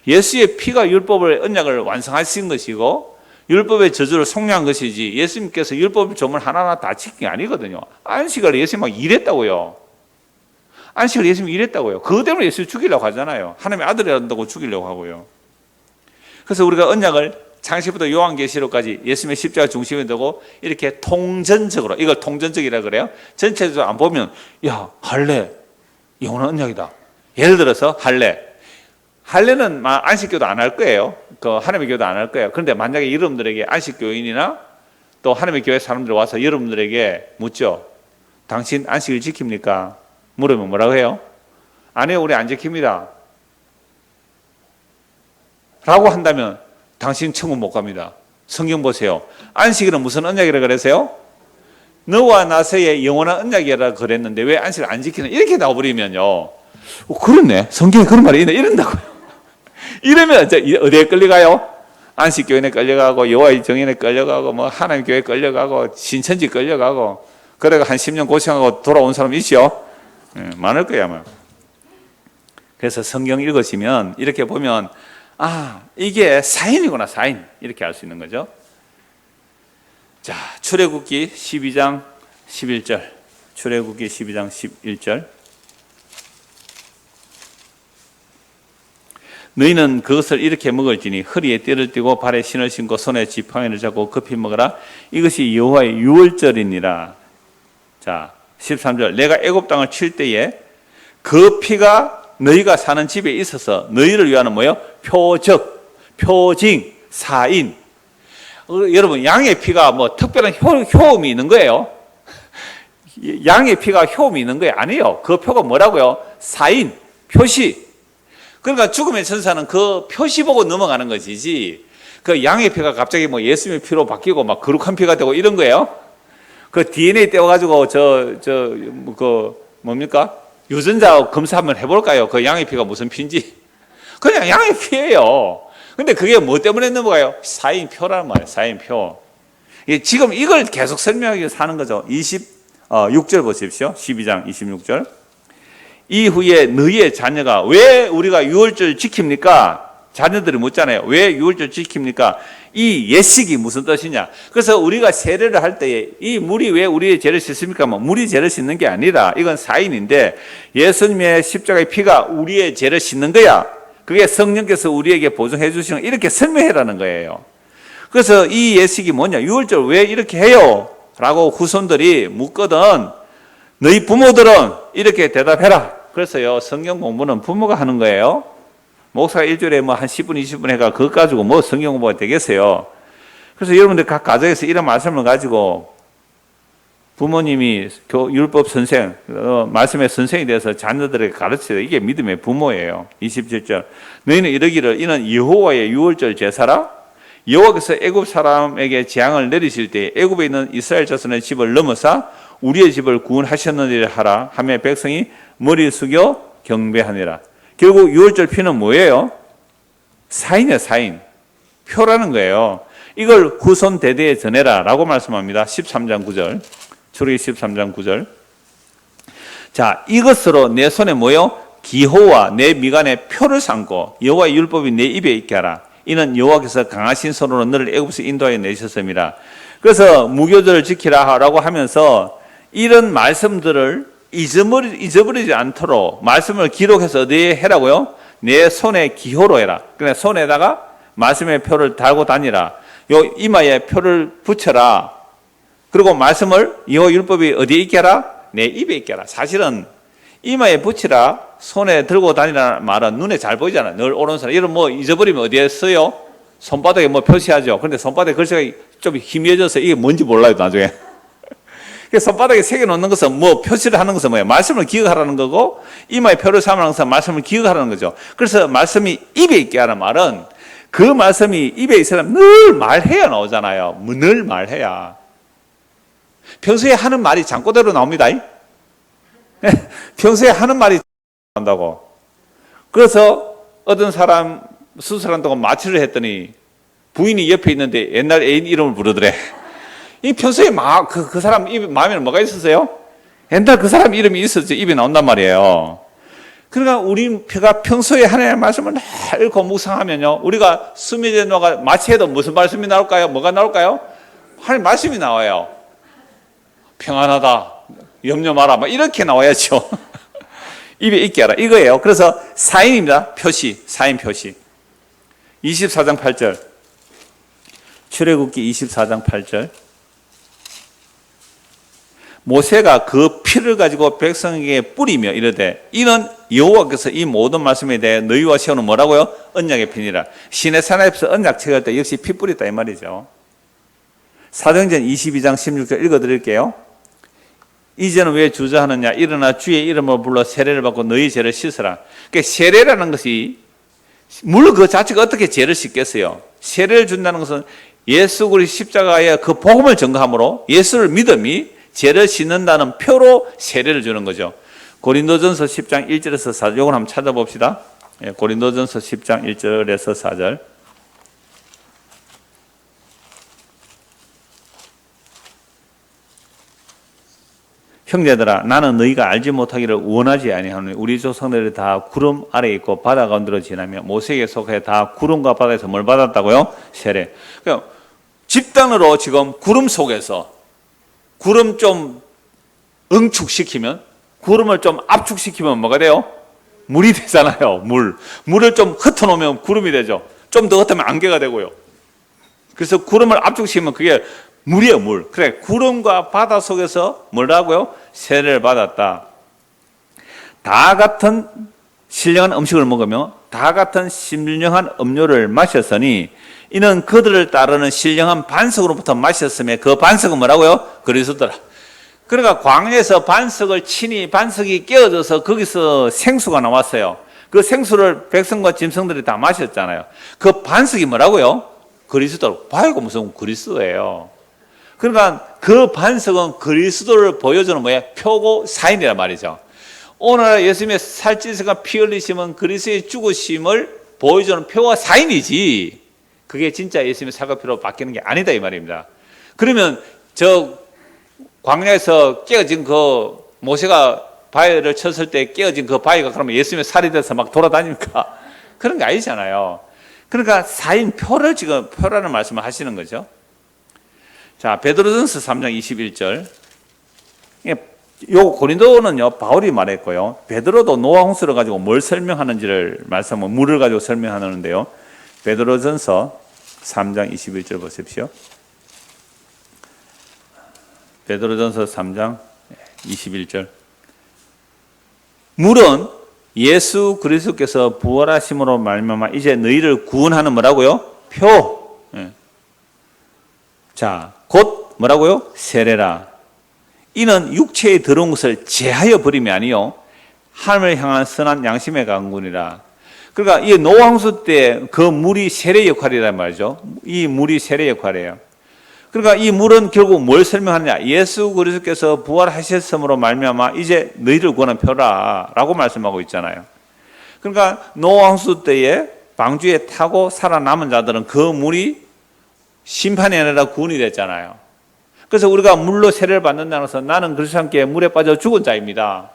예수의 피가 율법을 언약을 완성하신 것이고 율법의 저주를 속량한 것이지 예수님께서 율법 조문 하나하나 다 지킨 게 아니거든요. 안식을 예수님 막 일했다고요. 안식을 예수님이 일했다고요. 그것 때문에 예수를 죽이려고 하잖아요. 하나님의 아들이란다고 죽이려고 하고요. 그래서 우리가 언약을 창세기부터 요한계시록까지 예수님의 십자가 중심에 두고 이렇게 통전적으로, 이걸 통전적이라 그래요. 전체적으로 안 보면 야, 할례 영원한 언약이다. 예를 들어서 할례는 안식교도 안 할 거예요. 그 하나님의 교도 안 할 거예요. 그런데 만약에 여러분들에게 안식교인이나 또 하나님의 교회 사람들 와서 여러분들에게 묻죠. 당신 안식을 지킵니까? 물으면 뭐라고 해요? 아니요, 우리 안 지킵니다. 라고 한다면 당신 천국 못 갑니다. 성경 보세요. 안식일은 무슨 언약이라 그랬어요? 너와 나 사이에 영원한 언약이라 그랬는데 왜 안식을 안 지키는? 이렇게 나와버리면요. 그렇네. 성경에 그런 말이 있네. 이런다고요. 이러면 어디에 끌려가요? 안식교인에 끌려가고 여호와의 정인에 끌려가고 뭐 하나님 교회에 끌려가고 신천지 끌려가고 그래가 한 10년 고생하고 돌아온 사람 있죠? 많을 거야 아마. 그래서 성경 읽으시면 이렇게 보면 이게 사인이구나, 사인. 이렇게 알 수 있는 거죠. 자, 출애굽기 12장 11절. 출애굽기 12장 11절. 너희는 그것을 이렇게 먹을지니 허리에 띠를 띠고 발에 신을 신고 손에 지팡이를 잡고 급히 먹어라. 이것이 여호와의 유월절이니라. 자, 13절. 내가 애굽 땅을 칠 때에 그 피가 너희가 사는 집에 있어서 너희를 위하는 뭐예요? 표적. 표징, 사인. 여러분, 양의 피가 뭐 특별한 효험이 있는 거예요? 양의 피가 효험이 있는 거예요? 아니에요. 그 표가 뭐라고요? 사인, 표시. 그러니까 죽음의 천사는 그 표시 보고 넘어가는 것이지, 그 양의 피가 갑자기 뭐 예수님의 피로 바뀌고 막 거룩한 피가 되고 이런 거예요? 그 DNA 떼어가지고 뭡니까? 유전자 검사 한번 해볼까요? 그 양의 피가 무슨 피인지. 그냥 양의 피예요. 근데 그게 뭐 때문에 넘어가요? 사인표라는 말이에요. 사인표. 지금 이걸 계속 설명하기 위해서 하는 거죠. 26절 보십시오. 12장 26절. 이후에 너희의 자녀가 왜 우리가 유월절 지킵니까? 자녀들이 묻잖아요. 왜 유월절 지킵니까? 이 예식이 무슨 뜻이냐? 그래서 우리가 세례를 할 때에 이 물이 왜 우리의 죄를 씻습니까? 뭐 물이 죄를 씻는 게 아니라 이건 사인인데 예수님의 십자가의 피가 우리의 죄를 씻는 거야. 그게 성령께서 우리에게 보증해 주시는 이렇게 설명해라는 거예요. 그래서 이 예식이 뭐냐? 유월절 왜 이렇게 해요? 라고 후손들이 묻거든 너희 부모들은 이렇게 대답해라. 그래서요, 성경 공부는 부모가 하는 거예요. 목사가 일주일에 뭐 한 10분, 20분 해가 그것 가지고 뭐 성경 공부가 되겠어요. 그래서 여러분들 각 가정에서 이런 말씀을 가지고 부모님이 율법 선생, 말씀의 선생이 돼서 자녀들에게 가르쳐요. 이게 믿음의 부모예요. 27절. 너희는 이러기를 이는 여호와의 유월절 제사라. 여호와께서 애굽 사람에게 재앙을 내리실 때 애굽에 있는 이스라엘 자손의 집을 넘어사 우리의 집을 구원하셨느니라 하라 하며 백성이 머리 숙여 경배하니라. 결국 유월절 피는 뭐예요? 사인이에요. 사인. 표라는 거예요. 이걸 후손 대대에 전해라 라고 말씀합니다. 13장 9절. 출애굽기 13장 9절. 자, 이것으로 내 손에 뭐요? 기호와 내 미간에 표를 삼고 여호와의 율법이 내 입에 있게 하라. 이는 여호와께서 강하신 손으로 너를 애굽에서 인도하여 내셨습니다. 그래서 무교절을 지키라 라고 하면서 이런 말씀들을 잊어버리지 않도록 말씀을 기록해서 어디에 해라고요? 내 손에 기호로 해라. 그러니까 손에다가 말씀의 표를 달고 다니라. 요 이마에 표를 붙여라. 그리고 말씀을 여호와 율법이 어디에 있게 하라? 내 입에 있게 하라. 사실은 이마에 붙이라, 손에 들고 다니라는 말은 눈에 잘 보이잖아. 늘 오른손에. 이런 뭐 잊어버리면 어디에 써요? 손바닥에 뭐 표시하죠. 그런데 손바닥에 글씨가 좀 희미해져서 이게 뭔지 몰라요, 나중에. 손바닥에 새겨놓는 것은 뭐 표시를 하는 것은 뭐예요? 말씀을 기억하라는 거고 이마에 표를 삼으라는 것은 말씀을 기억하라는 거죠. 그래서 말씀이 입에 있게 하는 말은 그 말씀이 입에 있으면 늘 말해야 나오잖아요. 늘 말해야. 평소에 하는 말이 잠꼬대로 나옵니다. 평소에 하는 말이 나온다고. 그래서 어떤 사람 수술한다고 마취를 했더니 부인이 옆에 있는데 옛날 애인 이름을 부르더래. 이 평소에 막 그 사람 입에 마음에는 뭐가 있었어요? 옛날 그 사람 이름이 있었죠. 입에 나온단 말이에요. 그러니까 우리가 평소에 하나님의 말씀을 늘 읽고 묵상하면요, 우리가 수미제 노가 마취해도 무슨 말씀이 나올까요? 뭐가 나올까요? 하나님 말씀이 나와요. 평안하다, 염려 마라, 막 이렇게 나와야죠. 입에 있게 하라 이거예요. 그래서 사인입니다. 표시, 사인 표시. 24장 8절. 출애굽기 24장 8절. 모세가 그 피를 가지고 백성에게 뿌리며 이르되 이는 여호와께서 이 모든 말씀에 대해 너희와 세우는 뭐라고요? 언약의 피니라. 시내산에서 언약 체할 때 역시 피 뿌렸다 이 말이죠. 사도행전 22장 16절 읽어드릴게요. 이제는 왜 주저하느냐? 일어나 주의 이름을 불러 세례를 받고 너희 죄를 씻으라. 그러니까 세례라는 것이 물론 그 자체가 어떻게 죄를 씻겠어요? 세례를 준다는 것은 예수 그리스도 십자가의 그 복음을 증거함으로 예수를 믿음이 죄를 씻는다는 표로 세례를 주는 거죠. 고린도전서 10장 1절에서 4절, 이걸 한번 찾아봅시다. 고린도전서 10장 1절에서 4절. 형제들아, 나는 너희가 알지 못하기를 원하지 아니하노니 우리 조상들이 다 구름 아래에 있고 바다 가운데로 지나며 모세에게 속해 다 구름과 바다에서 뭘 받았다고요? 세례. 그러니까 집단으로 지금 구름 속에서 구름 좀 응축시키면, 구름을 좀 압축시키면 뭐가 돼요? 물이 되잖아요. 물을 좀 흩어놓으면 구름이 되죠. 좀 더 흩으면 안개가 되고요. 그래서 구름을 압축시키면 그게 물이에요. 물. 그래, 구름과 바다 속에서 뭐라고요? 세례를 받았다. 다 같은 신령한 음식을 먹으며 다 같은 신령한 음료를 마셨으니 이는 그들을 따르는 신령한 반석으로부터 마셨으며 그 반석은 뭐라고요? 그리스도라. 그러니까 광야에서 반석을 치니 반석이 깨어져서 거기서 생수가 나왔어요. 그 생수를 백성과 짐승들이 다 마셨잖아요. 그 반석이 뭐라고요? 그리스도. 바위가 무슨 그리스도예요. 그러니까 그 반석은 그리스도를 보여주는 뭐예요? 표고 사인이란 말이죠. 오늘 예수님의 살찌으시고 피 흘리심은 그리스도의 죽으심을 보여주는 표와 사인이지, 그게 진짜 예수님의 살과 피로 바뀌는 게 아니다 이 말입니다. 그러면 저 광야에서 깨어진 그 모세가 바위를 쳤을 때 깨어진 그 바위가 그러면 예수님의 살이 돼서 막 돌아다닙니까? 그런 게 아니잖아요. 그러니까 사인 표를 지금 표라는 말씀을 하시는 거죠. 자, 베드로전서 3장 21절. 요 고린도는요 바울이 말했고요. 베드로도 노아 홍수를 가지고 뭘 설명하는지를 말씀하면 물을 가지고 설명하는데요. 베드로전서 3장 21절 보십시오. 베드로전서 3장 21절. 물은 예수 그리스도께서 부활하심으로 말미암아 이제 너희를 구원하는 뭐라고요? 표. 자, 곧 뭐라고요? 세례라. 이는 육체에 들어온 것을 제하여 버림이 아니요 하늘을 향한 선한 양심의 강군이라. 그러니까 이 노아 홍수 때 그 물이 세례 역할이란 말이죠. 이 물이 세례 역할이에요. 그러니까 이 물은 결국 뭘 설명하느냐? 예수 그리스도께서 부활하셨음으로 말미암아 이제 너희를 구하는 표라라고 말씀하고 있잖아요. 그러니까 노아 홍수 때에 방주에 타고 살아남은 자들은 그 물이 심판이 아니라 구원이 됐잖아요. 그래서 우리가 물로 세례를 받는다고 해서 나는 그리스도와 함께 물에 빠져 죽은 자입니다.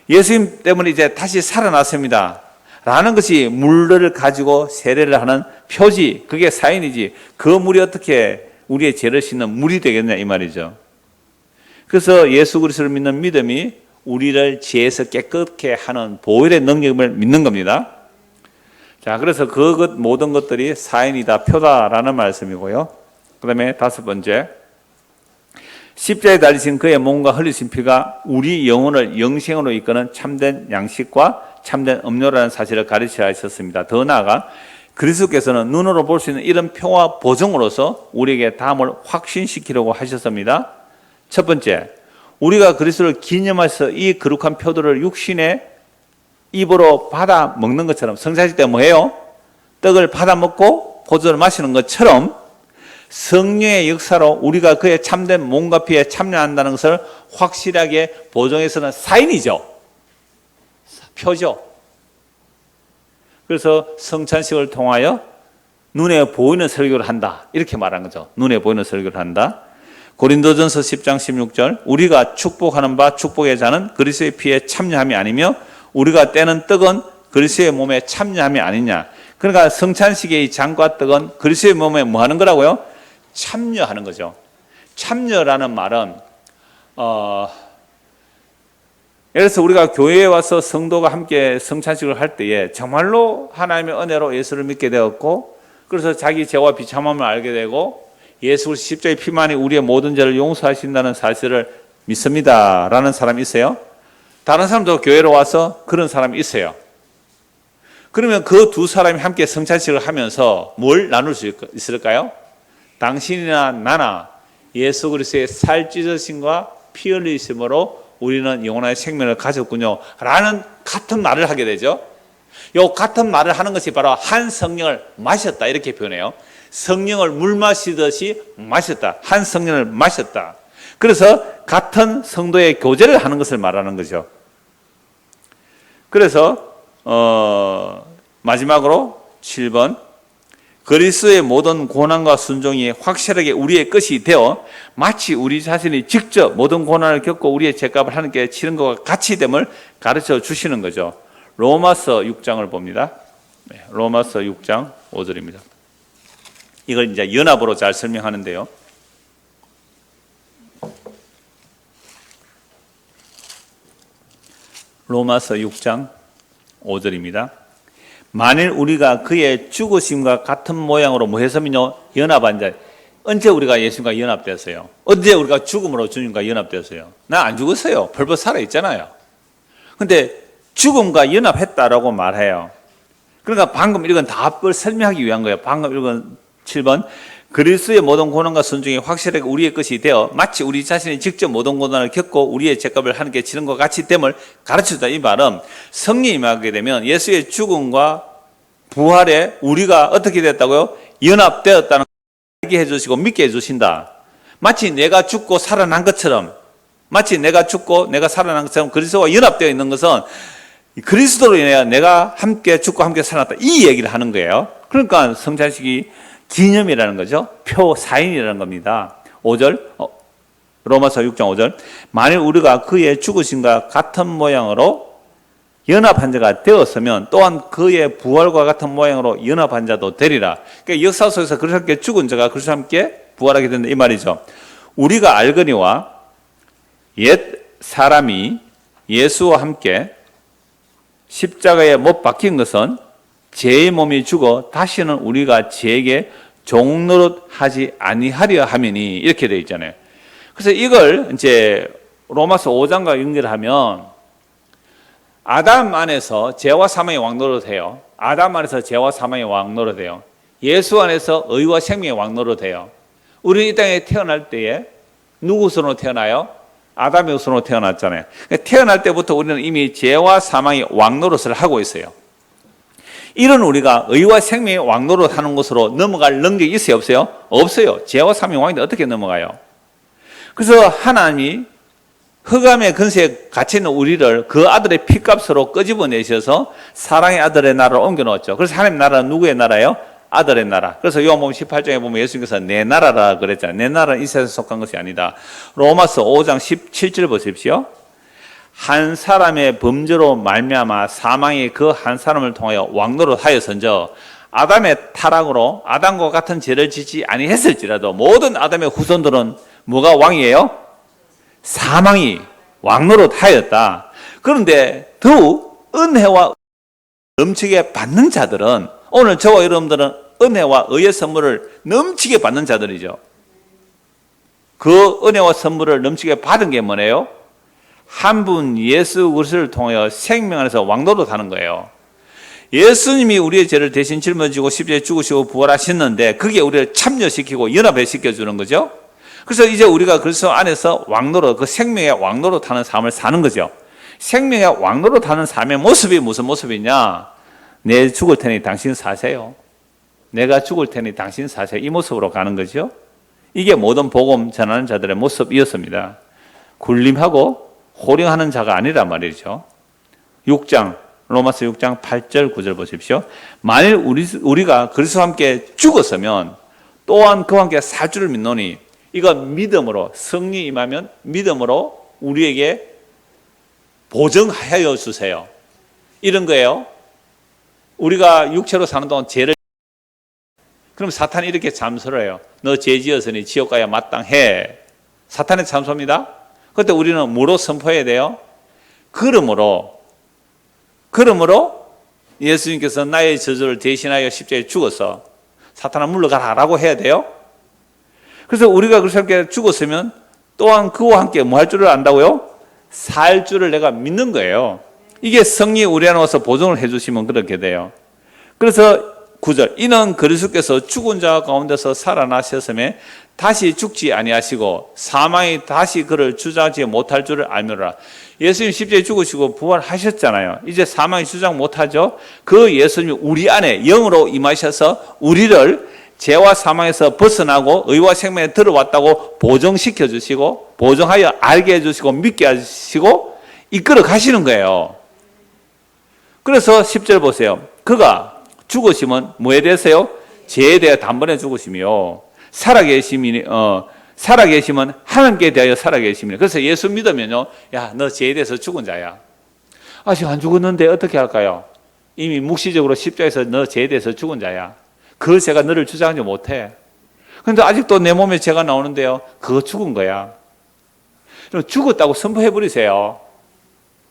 예수님 때문에 이제 다시 살아났습니다. 라는 것이 물을 가지고 세례를 하는 표지, 그게 사인이지. 그 물이 어떻게 우리의 죄를 씻는 물이 되겠냐 이 말이죠. 그래서 예수 그리스도를 믿는 믿음이 우리를 죄에서 깨끗게 하는 보혈의 능력을 믿는 겁니다. 자, 그래서 그 모든 것들이 사인이다, 표다라는 말씀이고요. 그 다음에 다섯 번째, 십자가에 달리신 그의 몸과 흘리신 피가 우리 영혼을 영생으로 이끄는 참된 양식과 참된 음료라는 사실을 가르치려 하셨습니다. 더 나아가 그리스도께서는 눈으로 볼 수 있는 이런 표와 보증으로서 우리에게 다음을 확신시키려고 하셨습니다. 첫 번째, 우리가 그리스도를 기념해서 이 거룩한 표들을 육신의 입으로 받아 먹는 것처럼, 성사실 때 뭐예요? 떡을 받아 먹고 포도를 마시는 것처럼 성령의 역사로 우리가 그의 참된 몸과 피에 참여한다는 것을 확실하게 보증해서는 사인이죠. 표죠. 그래서 성찬식을 통하여 눈에 보이는 설교를 한다, 이렇게 말한 거죠. 눈에 보이는 설교를 한다. 고린도전서 10장 16절, 우리가 축복하는 바 축복의 자는 그리스도의 피에 참여함이 아니며 우리가 떼는 떡은 그리스도의 몸에 참여함이 아니냐. 그러니까 성찬식의 장과 떡은 그리스도의 몸에 뭐 하는 거라고요? 참여하는 거죠. 참여라는 말은 예를 들어서 우리가 교회에 와서 성도가 함께 성찬식을 할 때에 정말로 하나님의 은혜로 예수를 믿게 되었고, 그래서 자기 죄와 비참함을 알게 되고 예수 그리스도 십자가의 피만이 우리의 모든 죄를 용서하신다는 사실을 믿습니다 라는 사람이 있어요. 다른 사람도 교회로 와서 그런 사람이 있어요. 그러면 그 두 사람이 함께 성찬식을 하면서 뭘 나눌 수 있을까요? 당신이나 나나 예수 그리스도의 살 찢으심과 피 흘리심으로 우리는 영원한 생명을 가졌군요 라는 같은 말을 하게 되죠. 이 같은 말을 하는 것이 바로 한 성령을 마셨다, 이렇게 표현해요. 성령을 물 마시듯이 마셨다, 한 성령을 마셨다. 그래서 같은 성도의 교제를 하는 것을 말하는 거죠. 그래서 마지막으로 7번, 그리스도의 모든 고난과 순종이 확실하게 우리의 것이 되어 마치 우리 자신이 직접 모든 고난을 겪고 우리의 죄값을 하나님께 치른 것과 같이 됨을 가르쳐 주시는 거죠. 로마서 6장을 봅니다. 로마서 6장 5절입니다. 이걸 이제 연합으로 잘 설명하는데요. 로마서 6장 5절입니다. 만일 우리가 그의 죽으심과 같은 모양으로 뭐 했으면요? 연합한 자. 언제 우리가 예수님과 연합되었어요? 언제 우리가 죽음으로 주님과 연합되었어요? 나 안 죽었어요. 벌벌 살아있잖아요. 근데 죽음과 연합했다라고 말해요. 그러니까 방금 읽은 답을 설명하기 위한 거예요. 방금 읽은 7번. 그리스도의 모든 고난과 순종이 확실하게 우리의 것이 되어 마치 우리 자신이 직접 모든 고난을 겪고 우리의 죄값을 하나님께 치는 것 같이 됨을 가르쳐주다. 이 말은 성령이 임하게 되면 예수의 죽음과 부활에 우리가 어떻게 됐다고요? 연합되었다는 걸 알게 해주시고 믿게 해주신다. 마치 내가 죽고 살아난 것처럼, 마치 내가 죽고 내가 살아난 것처럼 그리스도와 연합되어 있는 것은 그리스도로 인해 내가 함께 죽고 함께 살아났다. 이 얘기를 하는 거예요. 그러니까 성찬식이 기념이라는 거죠. 표사인이라는 겁니다. 5절, 로마서 6장 5절. 만일 우리가 그의 죽으심과 같은 모양으로 연합한 자가 되었으면 또한 그의 부활과 같은 모양으로 연합한 자도 되리라. 그러니까 역사 속에서 그리스도와 함께 죽은 자가 그리스도와 함께 부활하게 된다. 이 말이죠. 우리가 알거니와 옛 사람이 예수와 함께 십자가에 못 박힌 것은 죄의 몸이 죽어 다시는 우리가 죄에게 종노릇하지 아니하려 함이니 이렇게 되어 있잖아요. 그래서 이걸 이제 로마서 5장과 연결하면 아담 안에서 죄와 사망의 왕노릇해요. 아담 안에서 죄와 사망의 왕노릇해요. 예수 안에서 의와 생명의 왕노릇해요. 우리는 이 땅에 태어날 때에 누구 손으로 태어나요? 아담의 손으로 태어났잖아요. 그러니까 태어날 때부터 우리는 이미 죄와 사망의 왕노릇을 하고 있어요. 이런 우리가 의와 생명의 왕노릇 하는 곳으로 넘어갈 능력이 있어요? 없어요? 없어요. 죄와 사망의 왕인데 어떻게 넘어가요? 그래서 하나님이 흑암의 근세에 갇혀있는 우리를 그 아들의 피값으로 끄집어내셔서 사랑의 아들의 나라로 옮겨놓았죠. 그래서 하나님 나라는 누구의 나라예요? 아들의 나라. 그래서 요한복음 18장에 보면 예수님께서 내 나라라 그랬잖아요. 내 나라는 이 세상에 속한 것이 아니다. 로마서 5장 17절 보십시오. 한 사람의 범죄로 말미암아 사망이 그 한 사람을 통하여 왕노릇하였은저 아담의 타락으로 아담과 같은 죄를 짓지 아니했을지라도 모든 아담의 후손들은 뭐가 왕이에요? 사망이 왕노릇하였다. 그런데 더욱 은혜와 넘치게 받는 자들은 오늘 저와 여러분들은 은혜와 의의 선물을 넘치게 받는 자들이죠. 그 은혜와 선물을 넘치게 받은 게 뭐네요? 한 분 예수 그리스도를 통하여 생명 안에서 왕노릇하는 거예요. 예수님이 우리의 죄를 대신 짊어지고 십자가에 죽으시고 부활하셨는데 그게 우리를 참여시키고 연합시켜 주는 거죠. 그래서 이제 우리가 그리스도 안에서 왕노릇, 그 생명의 왕노릇하는 삶을 사는 거죠. 생명의 왕노릇하는 삶의 모습이 무슨 모습이냐? 내 죽을 테니 당신 사세요. 내가 죽을 테니 당신 사세요. 이 모습으로 가는 거죠. 이게 모든 복음 전하는 자들의 모습이었습니다. 군림하고 호령하는 자가 아니란 말이죠. 6장, 로마서 6장 8절 9절 보십시오. 만일 우리가 그리스도와 함께 죽었으면 또한 그와 함께 살 줄을 믿노니 이건 믿음으로, 성령이 임하면 믿음으로 우리에게 보증하여 주세요. 이런 거예요. 우리가 육체로 사는 동안 죄를, 그럼 사탄이 이렇게 잠수를 해요. 너 죄 지었으니 지옥 가야 마땅해. 사탄의 잠수입니다. 그때 우리는 뭐로 선포해야 돼요? 그러므로 예수님께서 나의 저주를 대신하여 십자가에 죽어서 사탄아 물러가라라고 해야 돼요. 그래서 우리가 그렇게 함께 죽었으면 또한 그와 함께 뭐 할 줄을 안다고요? 살 줄을 내가 믿는 거예요. 이게 성령이 우리 안에 와서 보증을 해주시면 그렇게 돼요. 그래서 9절, 이는 그리스도께서 죽은 자 가운데서 살아나셨음에 다시 죽지 아니하시고 사망이 다시 그를 주장하지 못할 줄을 알미로라. 예수님 십자가에 죽으시고 부활하셨잖아요. 이제 사망이 주장 못하죠. 그 예수님이 우리 안에 영으로 임하셔서 우리를 죄와 사망에서 벗어나고 의와 생명에 들어왔다고 보정시켜 주시고 보정하여 알게 해주시고 믿게 하시고 이끌어 가시는 거예요. 그래서 10절 보세요. 그가 죽으시면 뭐에 대해서요? 죄에 대해 단번에 죽으시며 살아계시면 하나님께 대하여 살아계시며. 그래서 예수 믿으면요, 야, 너 죄에 대해서 죽은 자야. 아직 안 죽었는데 어떻게 할까요? 이미 묵시적으로 십자가에서 너 죄에 대해서 죽은 자야. 그 죄가 너를 주장하지 못해. 그런데 아직도 내 몸에 죄가 나오는데요, 그거 죽은 거야. 그럼 죽었다고 선포해버리세요.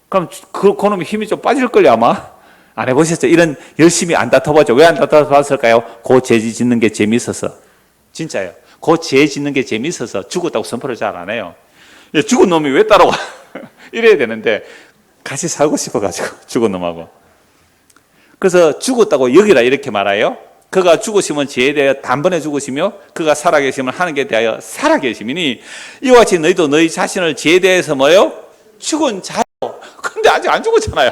그럼 그놈이 힘이 좀 빠질걸요, 아마? 안 해보셨죠? 이런 열심히 안 다퉈봤죠? 왜 안 다퉈봤을까요? 그 죄 짓는 게 재미있어서. 진짜요. 그 죄 짓는 게 재미있어서 죽었다고 선포를 잘 안 해요. 죽은 놈이 왜 따라와? 이래야 되는데 같이 살고 싶어가지고 죽은 놈하고. 그래서 죽었다고 여기라 이렇게 말해요. 그가 죽으시면 죄에 대하여 단번에 죽으시며 그가 살아계시면 하나님께 대하여 살아계시미니 이와 같이 너희도 너희 자신을 죄에 대해서 뭐예요? 죽은 자요. 근데 아직 안 죽었잖아요.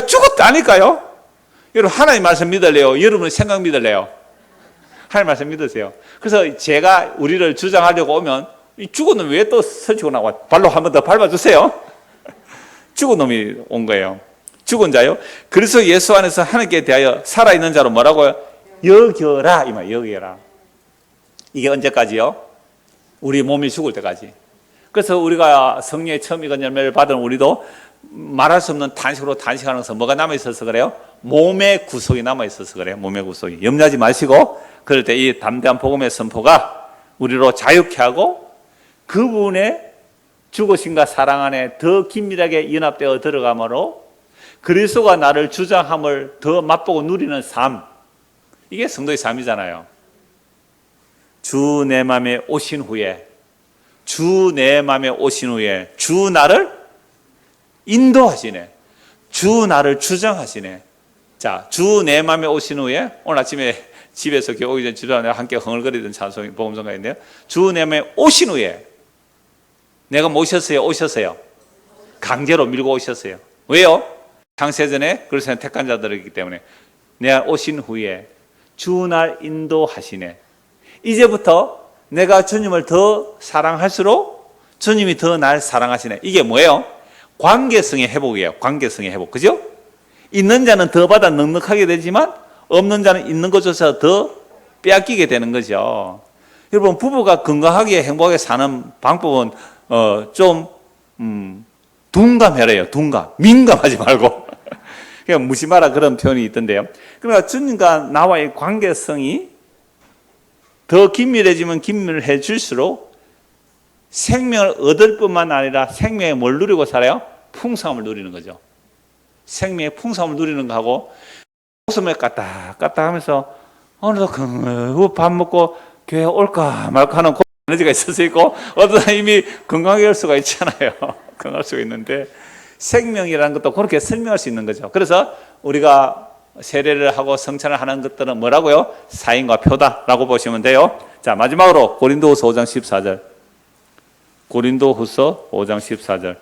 죽었다니까요. 여러분 하나님 말씀 믿을래요? 여러분의 생각 믿을래요? 하나님 말씀 믿으세요. 그래서 제가 우리를 주장하려고 오면 이 죽은 놈 왜 또 설치고 나와? 발로 한 번 더 밟아주세요. 죽은 놈이 온 거예요. 죽은 자요. 그래서 예수 안에서 하나님께 대하여 살아있는 자로 뭐라고요? 여겨라. 이 말 여겨라. 이게 언제까지요? 우리 몸이 죽을 때까지. 그래서 우리가 성령의 처음 익은 열매를 받은 우리도 말할 수 없는 탄식으로 탄식하면서 뭐가 남아있어서 그래요? 몸의 구속이 남아있어서 그래요. 몸의 구속이. 염려하지 마시고 그럴 때 이 담대한 복음의 선포가 우리로 자유케 하고 그분의 죽으심과 사랑 안에 더 긴밀하게 연합되어 들어가므로 그리스도가 나를 주장함을 더 맛보고 누리는 삶. 이게 성도의 삶이잖아요. 주 내 맘에 오신 후에 주 내 맘에 오신 후에 주 나를 인도하시네. 주 나를 주장하시네. 자, 주 내 맘에 오신 후에 오늘 아침에 집에서 오기 전 집안에 함께 흥얼거리던 찬송이 복음성가인데요. 주 내 맘에 오신 후에 내가 모셨어요? 오셨어요? 강제로 밀고 오셨어요. 왜요? 창세전에 그리스도의 택한 자들이기 때문에 내가 오신 후에 주 날 인도하시네. 이제부터 내가 주님을 더 사랑할수록 주님이 더 날 사랑하시네. 이게 뭐예요? 관계성의 회복이에요. 관계성의 회복. 그죠? 있는 자는 더 받아 넉넉하게 되지만 없는 자는 있는 것조차 더 빼앗기게 되는 거죠. 여러분 부부가 건강하게 행복하게 사는 방법은 좀 둔감해라요. 둔감. 민감하지 말고. 그냥 무심하라 그런 표현이 있던데요. 그러니까 주님과 나와의 관계성이 더 긴밀해지면 긴밀해질수록 생명을 얻을 뿐만 아니라 생명에 뭘 누리고 살아요? 풍성함을 누리는 거죠. 생명의 풍성함을 누리는 거하고 웃음을 까딱까딱 하면서 오늘도 밥 먹고 교회 올까 말까 하는 에너지가 있을 수 있고 어떤 사람이 이미 건강하게 할 수가 있잖아요. 건강할 수가 있는데 생명이라는 것도 그렇게 설명할 수 있는 거죠. 그래서 우리가 세례를 하고 성찬을 하는 것들은 뭐라고요? 사인과 표다라고 보시면 돼요. 자, 마지막으로 고린도후서 5장 14절. 고린도후서 5장 14절.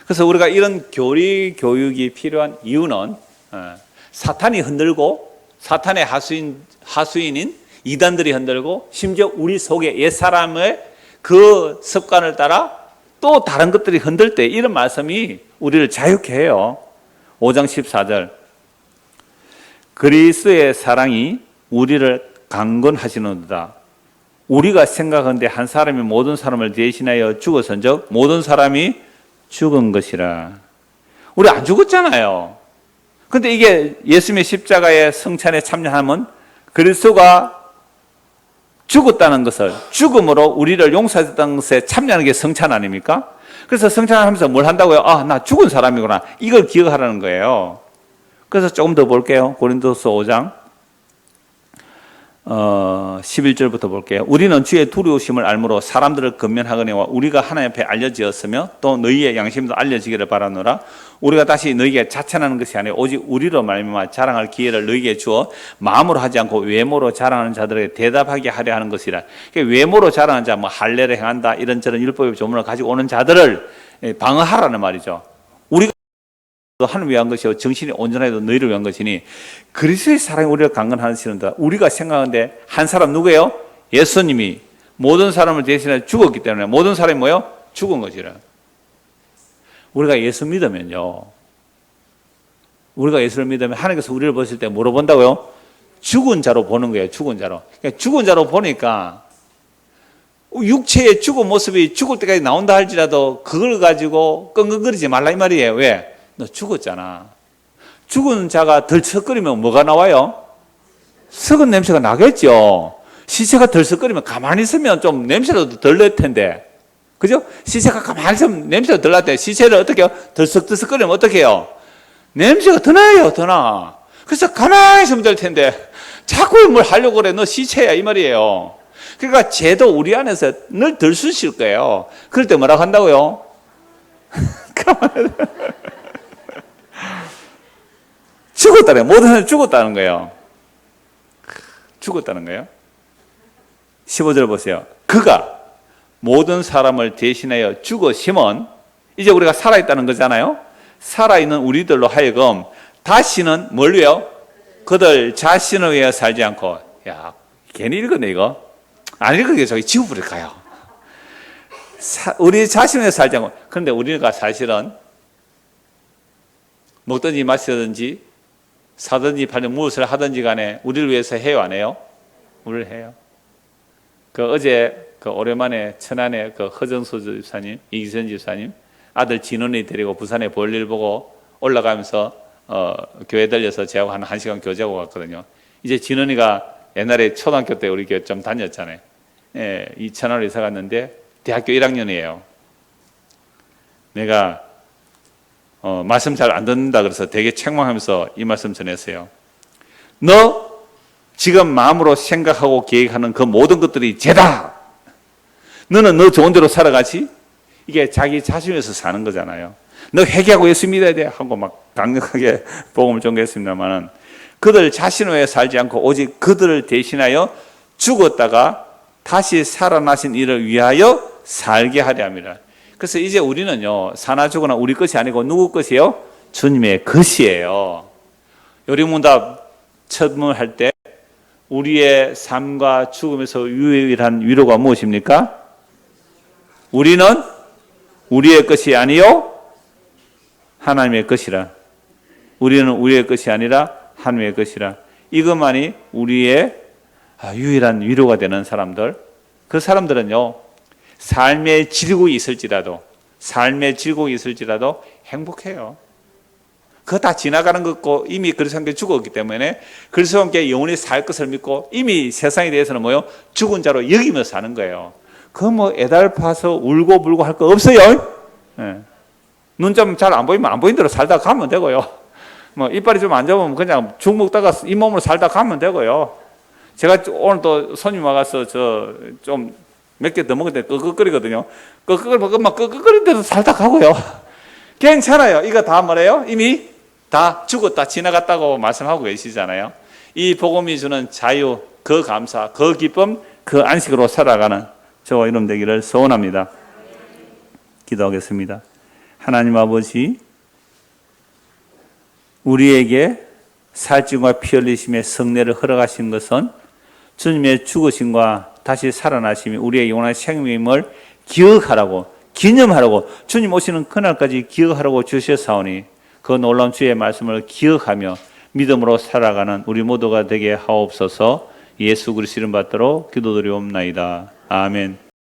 그래서 우리가 이런 교리 교육이 필요한 이유는 사탄이 흔들고 사탄의 하수인인 이단들이 흔들고 심지어 우리 속에 옛사람의 그 습관을 따라 또 다른 것들이 흔들 때 이런 말씀이 우리를 자유케 해요. 5장 14절. 그리스도의 사랑이 우리를 강건하시는도다. 우리가 생각하는데 한 사람이 모든 사람을 대신하여 죽었은즉 모든 사람이 죽은 것이라. 우리 안 죽었잖아요. 근데 이게 예수님의 십자가의 성찬에 참여하면 그리스도가 죽었다는 것을, 죽음으로 우리를 용서했다는 것에 참여하는 게 성찬 아닙니까? 그래서 성찬을 하면서 뭘 한다고요? 아, 나 죽은 사람이구나. 이걸 기억하라는 거예요. 그래서 조금 더 볼게요. 고린도서 5장 11절부터 볼게요. 우리는 주의 두려우심을 알므로 사람들을 건면하거니와 우리가 하나님 앞에 알려지었으며 또 너희의 양심도 알려지기를 바라노라. 우리가 다시 너희에게 자찬하는 것이 아니라 오직 우리로 말미암아 자랑할 기회를 너희에게 주어 마음으로 하지 않고 외모로 자랑하는 자들에게 대답하게 하려 하는 것이라. 외모로 자랑하는 자, 뭐 할례를 행한다 이런저런 율법의 조문을 가지고 오는 자들을 방어하라는 말이죠. 우리가 하나님을 위한 것이요 정신이 온전해도 너희를 위한 것이니 그리스도의 사랑이 우리를 강건하시는다. 우리가 생각하는데 한 사람 누구예요? 예수님이 모든 사람을 대신해 죽었기 때문에 모든 사람이 뭐예요? 죽은 것이라. 우리가 예수 믿으면요, 우리가 예수를 믿으면 하나님께서 우리를 보실 때 뭐로 본다고요? 죽은 자로 보는 거예요. 죽은 자로. 그러니까 죽은 자로 보니까 육체의 죽은 모습이 죽을 때까지 나온다 할지라도 그걸 가지고 끙끙거리지 말라 이 말이에요. 왜? 너 죽었잖아. 죽은 자가 덜썩거리면 뭐가 나와요? 썩은 냄새가 나겠죠. 시체가 덜썩거리면 가만히 있으면 좀 냄새라도 덜 날 텐데. 그죠? 시체가 가만히 있으면 냄새가 덜 날 때 시체를 어떻게 해요? 덜썩덜썩거리면 어떻게 해요? 냄새가 더 나요, 더 나. 그래서 가만히 있으면 될 텐데 자꾸 뭘 하려고 그래. 너 시체야 이 말이에요. 그러니까 죄도 우리 안에서 늘 덜 쑤실 거예요. 그럴 때 뭐라고 한다고요? 죽었다는 모든 사람이 죽었다는 거예요. 죽었다는 거예요. 15절 보세요. 그가 모든 사람을 대신하여 죽으시면 이제 우리가 살아있다는 거잖아요. 살아있는 우리들로 하여금 다시는 뭘 위해요? 그들 자신을 위해 살지 않고, 야, 괜히 읽었네 이거. 안 읽으게 저기 지워버릴까요? 우리 자신을 위해 살지 않고. 그런데 우리가 사실은 먹든지 마시든지 사든지 팔든 무엇을 하든지 간에 우리를 위해서 해요, 안 해요? 우리를 해요. 어제 오랜만에 천안에 허정수 집사님, 이기선 집사님 아들 진원이 데리고 부산에 볼일 보고 올라가면서 교회 들려서 제하고 한 1시간 교제하고 갔거든요. 이제 진원이가 옛날에 초등학교 때 우리 교회 좀 다녔잖아요. 예, 이 천안으로 이사 갔는데 대학교 1학년이에요. 내가 말씀 잘 안 듣는다 그래서 되게 책망하면서 이 말씀 전했어요. 너 지금 마음으로 생각하고 계획하는 그 모든 것들이 죄다. 너는 너 좋은 대로 살아가지? 이게 자기 자신에서 사는 거잖아요. 너 회개하고 예수 믿어야 돼 하고 막 강력하게 복음을 전개했습니다만은 그들 자신을 위해 살지 않고 오직 그들을 대신하여 죽었다가 다시 살아나신 이를 위하여 살게 하려 합니다. 그래서 이제 우리는요, 사나 죽으나 우리 것이 아니고 누구 것이에요? 주님의 것이에요. 요리문답 첫문할 때 우리의 삶과 죽음에서 유일한 위로가 무엇입니까? 우리는 우리의 것이 아니요 하나님의 것이라. 우리는 우리의 것이 아니라 하나님의 것이라. 이것만이 우리의 유일한 위로가 되는 사람들. 그 사람들은요, 삶의 질곡이 있을지라도 행복해요. 그거 다 지나가는 거고 이미 그리스도와 함께 죽었기 때문에 그리스도와 함께 영원히 살 것을 믿고 이미 세상에 대해서는 뭐요? 죽은 자로 여기면서 사는 거예요. 그거 뭐 애달파서 울고 불고 할 거 없어요. 네. 눈 좀 잘 안 보이면 안 보인 대로 살다 가면 되고요. 뭐 이빨이 좀 안 좋으면 그냥 죽 먹다가 잇몸으로 살다 가면 되고요. 제가 오늘 또 손님 와가서 좀 몇 개 더 먹을 때 끄끄거리거든요. 끄끄거리는 데서 살다 가고요. 괜찮아요. 이거 다 뭐래요? 이미 다 죽었다 지나갔다고 말씀하고 계시잖아요. 이 복음이 주는 자유, 그 감사, 그 기쁨, 그 안식으로 살아가는 저와 여러분 되기를 소원합니다. 기도하겠습니다. 하나님 아버지, 우리에게 살찐과 피 흘리심의 성례를 허락하신 것은 주님의 죽으심과 다시 살아나심이 우리의 영원한 생명임을 기억하라고, 기념하라고, 주님 오시는 그날까지 기억하라고 주셨사오니 그 놀라운 주의 말씀을 기억하며 믿음으로 살아가는 우리 모두가 되게 하옵소서. 예수 그리스도 이름 받들어 기도드리옵나이다. 아멘.